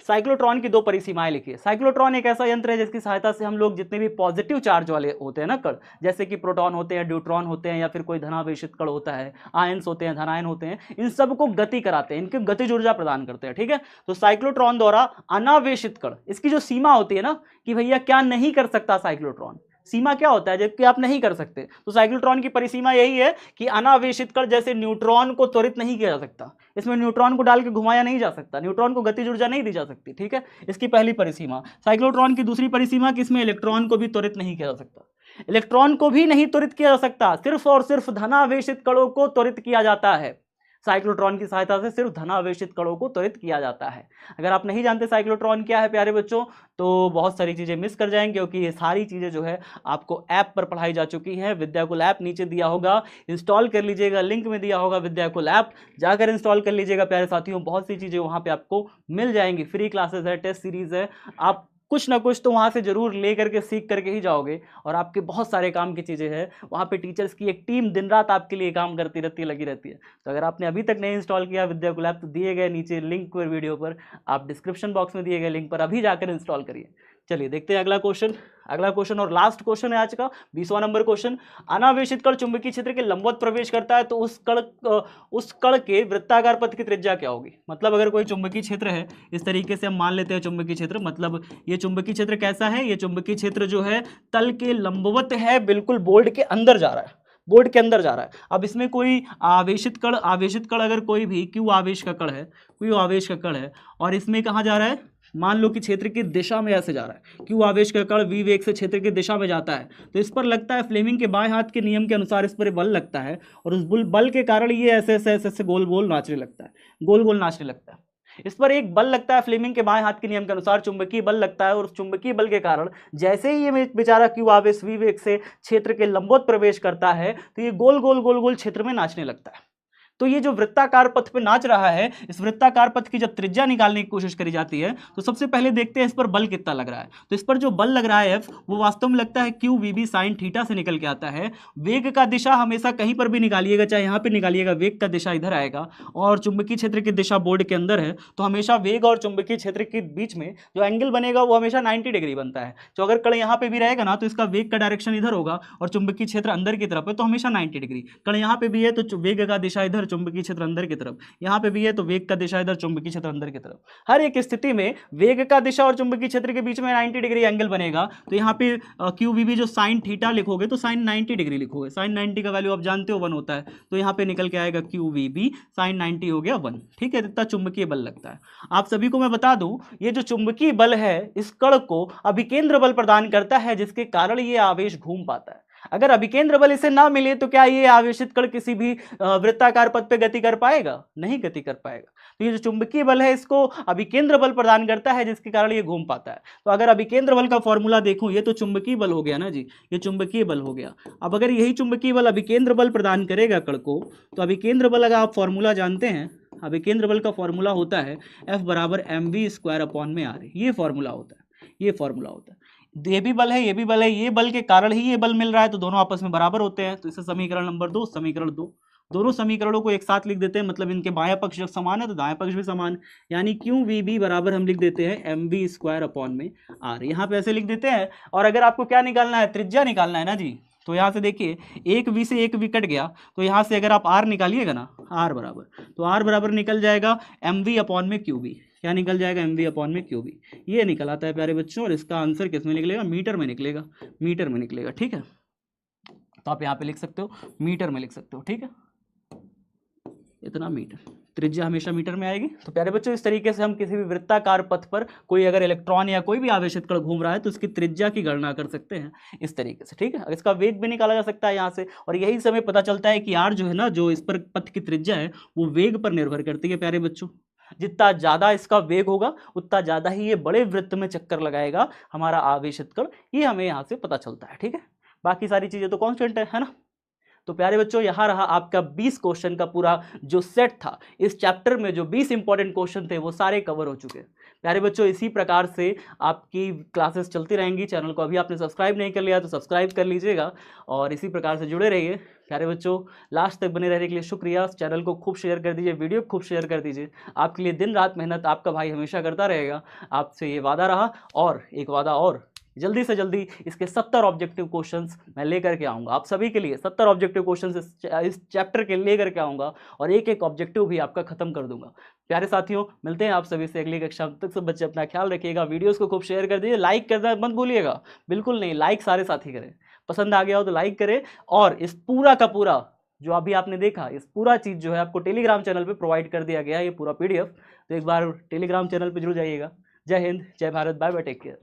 साइक्लोट्रॉन की दो परिसीमाएं लिखिए। साइक्लोट्रॉन एक ऐसा यंत्र है जिसकी सहायता से हम लोग जितने भी पॉजिटिव चार्ज वाले होते हैं ना कण, जैसे कि प्रोटॉन होते हैं, न्यूट्रॉन होते हैं, या फिर कोई धनावेशित कण होता है, आयंस होते हैं, धनायन होते हैं, इन सबको गति कराते हैं, इनकी गतिज ऊर्जा प्रदान करते हैं। ठीक है, तो साइक्लोट्रॉन द्वारा अनावेशित कण, इसकी जो सीमा होती है ना कि भैया क्या नहीं कर सकता साइक्लोट्रॉन, सीमा क्या होता है जबकि आप नहीं कर सकते, तो साइक्लोट्रॉन की परिसीमा यही है कि अनावेशित कण जैसे न्यूट्रॉन को त्वरित नहीं किया जा सकता, इसमें न्यूट्रॉन को डाल के घुमाया नहीं जा सकता, न्यूट्रॉन को गतिज ऊर्जा नहीं दी जा सकती। ठीक है, इसकी पहली परिसीमा। साइक्लोट्रॉन की दूसरी परिसीमा कि इसमें इलेक्ट्रॉन को भी त्वरित नहीं किया जा सकता, इलेक्ट्रॉन को भी नहीं त्वरित किया जा सकता, सिर्फ और सिर्फ धनावेशित कणों को त्वरित किया जाता है। साइक्लोट्रॉन की सहायता से सिर्फ धनावेशित कणों को त्वरित किया जाता है। अगर आप नहीं जानते साइक्लोट्रॉन क्या है प्यारे बच्चों, तो बहुत सारी चीजें मिस कर जाएंगे, क्योंकि ये सारी चीजें जो है आपको ऐप पर पढ़ाई जा चुकी हैं। विद्याकुल ऐप नीचे दिया होगा, इंस्टॉल कर लीजिएगा, लिंक में दिया होगा विद्याकुल ऐप, जाकर इंस्टॉल कर लीजिएगा प्यारे साथियों। बहुत सी चीजें वहां पे आपको मिल जाएंगी, फ्री क्लासेस है, टेस्ट सीरीज है, आप कुछ ना कुछ तो वहाँ से जरूर ले करके सीख करके ही जाओगे, और आपके बहुत सारे काम की चीज़ें हैं वहाँ पे। टीचर्स की एक टीम दिन रात आपके लिए काम करती रहती है, लगी रहती है। तो अगर आपने अभी तक नहीं इंस्टॉल किया विद्याकुल ऐप, तो दिए गए नीचे लिंक पर, वीडियो पर, आप डिस्क्रिप्शन बॉक्स में दिए गए लिंक पर अभी जाकर इंस्टॉल करिए। चलिए देखते हैं अगला क्वेश्चन। अगला क्वेश्चन और लास्ट क्वेश्चन है आज का, 20वां नंबर क्वेश्चन। अनावेशित कण चुंबकीय क्षेत्र के लंबवत प्रवेश करता है तो उस कण के वृत्ताकार पथ की त्रिज्या क्या होगी। मतलब अगर कोई चुंबकीय क्षेत्र है, इस तरीके से हम मान लेते हैं चुंबकीय क्षेत्र, मतलब ये चुंबकीय क्षेत्र कैसा है, ये चुंबकीय क्षेत्र जो है तल के लंबवत है, बिल्कुल बोर्ड के अंदर जा रहा है, बोर्ड के अंदर जा रहा है। अब इसमें कोई आवेशित कण अगर कोई भी क्यू आवेश का कण है, क्यू आवेश का कण है, और इसमें कहाँ जा रहा है, मान लो कि क्षेत्र की दिशा में ऐसे जा रहा है, क्यू आवेश का कण वी वेग से क्षेत्र की दिशा में जाता है, तो इस पर लगता है फ्लेमिंग के बाएं हाथ के नियम के अनुसार इस पर बल लगता है, और उस बल के कारण ये ऐसे ऐसे ऐसे गोल गोल नाचने लगता है, गोल गोल नाचने लगता है। इस पर एक बल लगता है फ्लेमिंग के बाएं हाथ के नियम के अनुसार, चुंबकीय बल लगता है, और उस चुंबकीय बल के कारण जैसे ही ये बेचारा क्यू आवेश वी वेग से क्षेत्र के लंबवत प्रवेश करता है, तो ये गोल गोल गोल गोल क्षेत्र में नाचने लगता है। तो ये जो वृत्ताकार पथ पे नाच रहा है, इस वृत्ताकार पथ की जब त्रिज्या निकालने की कोशिश करी जाती है, तो सबसे पहले देखते हैं इस पर बल कितना लग रहा है। तो इस पर जो बल लग रहा है F, वो वास्तव में लगता है Q V B sine theta से निकल के आता है। वेग का दिशा हमेशा कहीं पर भी निकालिएगा, चाहे यहाँ पे निकालिएगा, वेग का दिशा इधर आएगा, और चुंबकीय क्षेत्र की दिशा बोर्ड के अंदर है, तो हमेशा वेग और चुंबकीय क्षेत्र के बीच में जो एंगल बनेगा वो हमेशा 90 डिग्री बनता है। तो अगर कण यहाँ पे भी रहेगा ना, तो इसका वेग का डायरेक्शन इधर होगा और चुंबकीय क्षेत्र अंदर की तरफ है, तो हमेशा 90 डिग्री। कण यहाँ पे भी है तो वेग का दिशा इधर, चुंबकीय क्षेत्र अंदर की तरफ, यहाँ पे भी है तो वेग का दिशा इधर, चुंबकीय क्षेत्र अंदर की तरफ। हर एक स्थिति में वेग का दिशा और चुंबकीय क्षेत्र के बीच में 90 डिग्री एंगल बनेगा। तो यहाँ पे क्यू वी बी जो साइन थीटा लिखोगे तो साइन 90 डिग्री लिखोगे, साइन 90 का वैल्यू आप जानते हो 1 होता है, तो यहाँ पे निकल के आएगा क्यू वी बी साइन 90 हो गया 1। ठीक है, इतना चुंबकीय बल लगता है। आप सभी को मैं बता दूं, ये जो चुंबकीय बल है इस कण को अभिकेंद्र बल प्रदान करता है, जिसके कारण ये आवेश घूम पाता है। अगर अभिकेंद्र बल इसे ना मिले तो क्या ये आवेशित कण किसी भी वृत्ताकार पथ पे गति कर पाएगा? नहीं गति कर पाएगा। तो ये जो चुंबकीय बल है इसको अभिकेंद्र बल प्रदान करता है, जिसके कारण ये घूम पाता है। तो अगर अभिकेंद्र बल का फॉर्मूला देखूं, ये तो चुंबकीय बल हो गया ना जी, ये चुंबकीय बल हो गया। अब अगर यही चुंबकीय बल अभिकेंद्र बल प्रदान करेगा कण को, तो अभिकेंद्र बल अगर आप फॉर्मूला जानते हैं, अभिकेंद्र बल का फॉर्मूला होता है F बराबर mv²/r। ये फॉर्मूला होता है, ये फॉर्मूला होता है। ये भी बल है, ये भी बल है, ये बल के कारण ही ये बल मिल रहा है, तो दोनों आपस में बराबर होते हैं। तो इसे समीकरण नंबर 2, समीकरण 2, दोनों समीकरणों को एक साथ लिख देते हैं, मतलब इनके बायां पक्ष जब समान है तो दायां पक्ष भी समान, यानी क्यू वी बी बराबर हम लिख देते हैं mv²/r। यहाँ पे ऐसे लिख देते हैं। और अगर आपको क्या निकालना है, त्रिज्या निकालना है ना जी, तो यहाँ से देखिए एक वी से एक वी कट गया, तो यहाँ से अगर आप r निकालिएगा ना, r बराबर, तो r बराबर निकल जाएगा mv/qb। क्या निकल जाएगा? mv/qb। ये निकल आता है प्यारे बच्चों, और इसका आंसर किस में निकलेगा? मीटर में निकलेगा, मीटर में निकलेगा। ठीक है, तो आप यहाँ पे लिख सकते हो, मीटर में लिख सकते हो। ठीक है, इतना मीटर, त्रिज्या हमेशा मीटर में आएगी। तो प्यारे बच्चों, इस तरीके से हम किसी भी वृत्ताकार पथ पर कोई अगर इलेक्ट्रॉन या कोई भी आवेशित कण घूम रहा है तो उसकी त्रिज्या की गणना कर सकते हैं इस तरीके से। ठीक है, इसका वेग भी निकाला जा सकता है यहाँ से, और यही समय पता चलता है कि आर जो है ना, जो इस पर पथ की त्रिज्या है वो वेग पर निर्भर करती है प्यारे बच्चों। जितना ज्यादा इसका वेग होगा उतना ज्यादा ही ये बड़े वृत्त में चक्कर लगाएगा हमारा आवेशित कण, ये हमें यहाँ से पता चलता है। ठीक है, बाकी सारी चीजें तो कांस्टेंट है ना। तो प्यारे बच्चों, यहाँ रहा आपका 20 क्वेश्चन का पूरा जो सेट था। इस चैप्टर में जो 20 इंपॉर्टेंट क्वेश्चन थे वो सारे कवर हो चुके हैं। प्यारे बच्चों, इसी प्रकार से आपकी क्लासेस चलती रहेंगी। चैनल को अभी आपने सब्सक्राइब नहीं कर लिया तो सब्सक्राइब कर लीजिएगा और इसी प्रकार से जुड़े रहिए। प्यारे बच्चों, लास्ट तक बने रहने के लिए शुक्रिया। चैनल को खूब शेयर कर दीजिए, वीडियो खूब शेयर कर दीजिए। आपके लिए दिन रात मेहनत आपका भाई हमेशा करता रहेगा, आपसे ये वादा रहा। और एक वादा और, जल्दी से जल्दी इसके 70 ऑब्जेक्टिव क्वेश्चंस मैं लेकर के आऊँगा आप सभी के लिए। 70 ऑब्जेक्टिव क्वेश्चंस इस चैप्टर के लेकर के आऊँगा और एक एक ऑब्जेक्टिव भी आपका खत्म कर दूंगा। प्यारे साथियों, मिलते हैं आप सभी से अगली कक्षा में। तक सब बच्चे अपना ख्याल रखिएगा। वीडियोस को खूब शेयर कर दीजिए, लाइक करना मत भूलिएगा, बिल्कुल नहीं, लाइक सारे साथी करें। पसंद आ गया हो तो लाइक करें। और इस पूरा का पूरा जो अभी आपने देखा, इस पूरा चीज़ जो है आपको टेलीग्राम चैनल पे प्रोवाइड कर दिया गया है, ये पूरा PDF। तो एक बार टेलीग्राम चैनल पे जुड़ जाइएगा। जय हिंद, जय Bharat, bye bye, take care.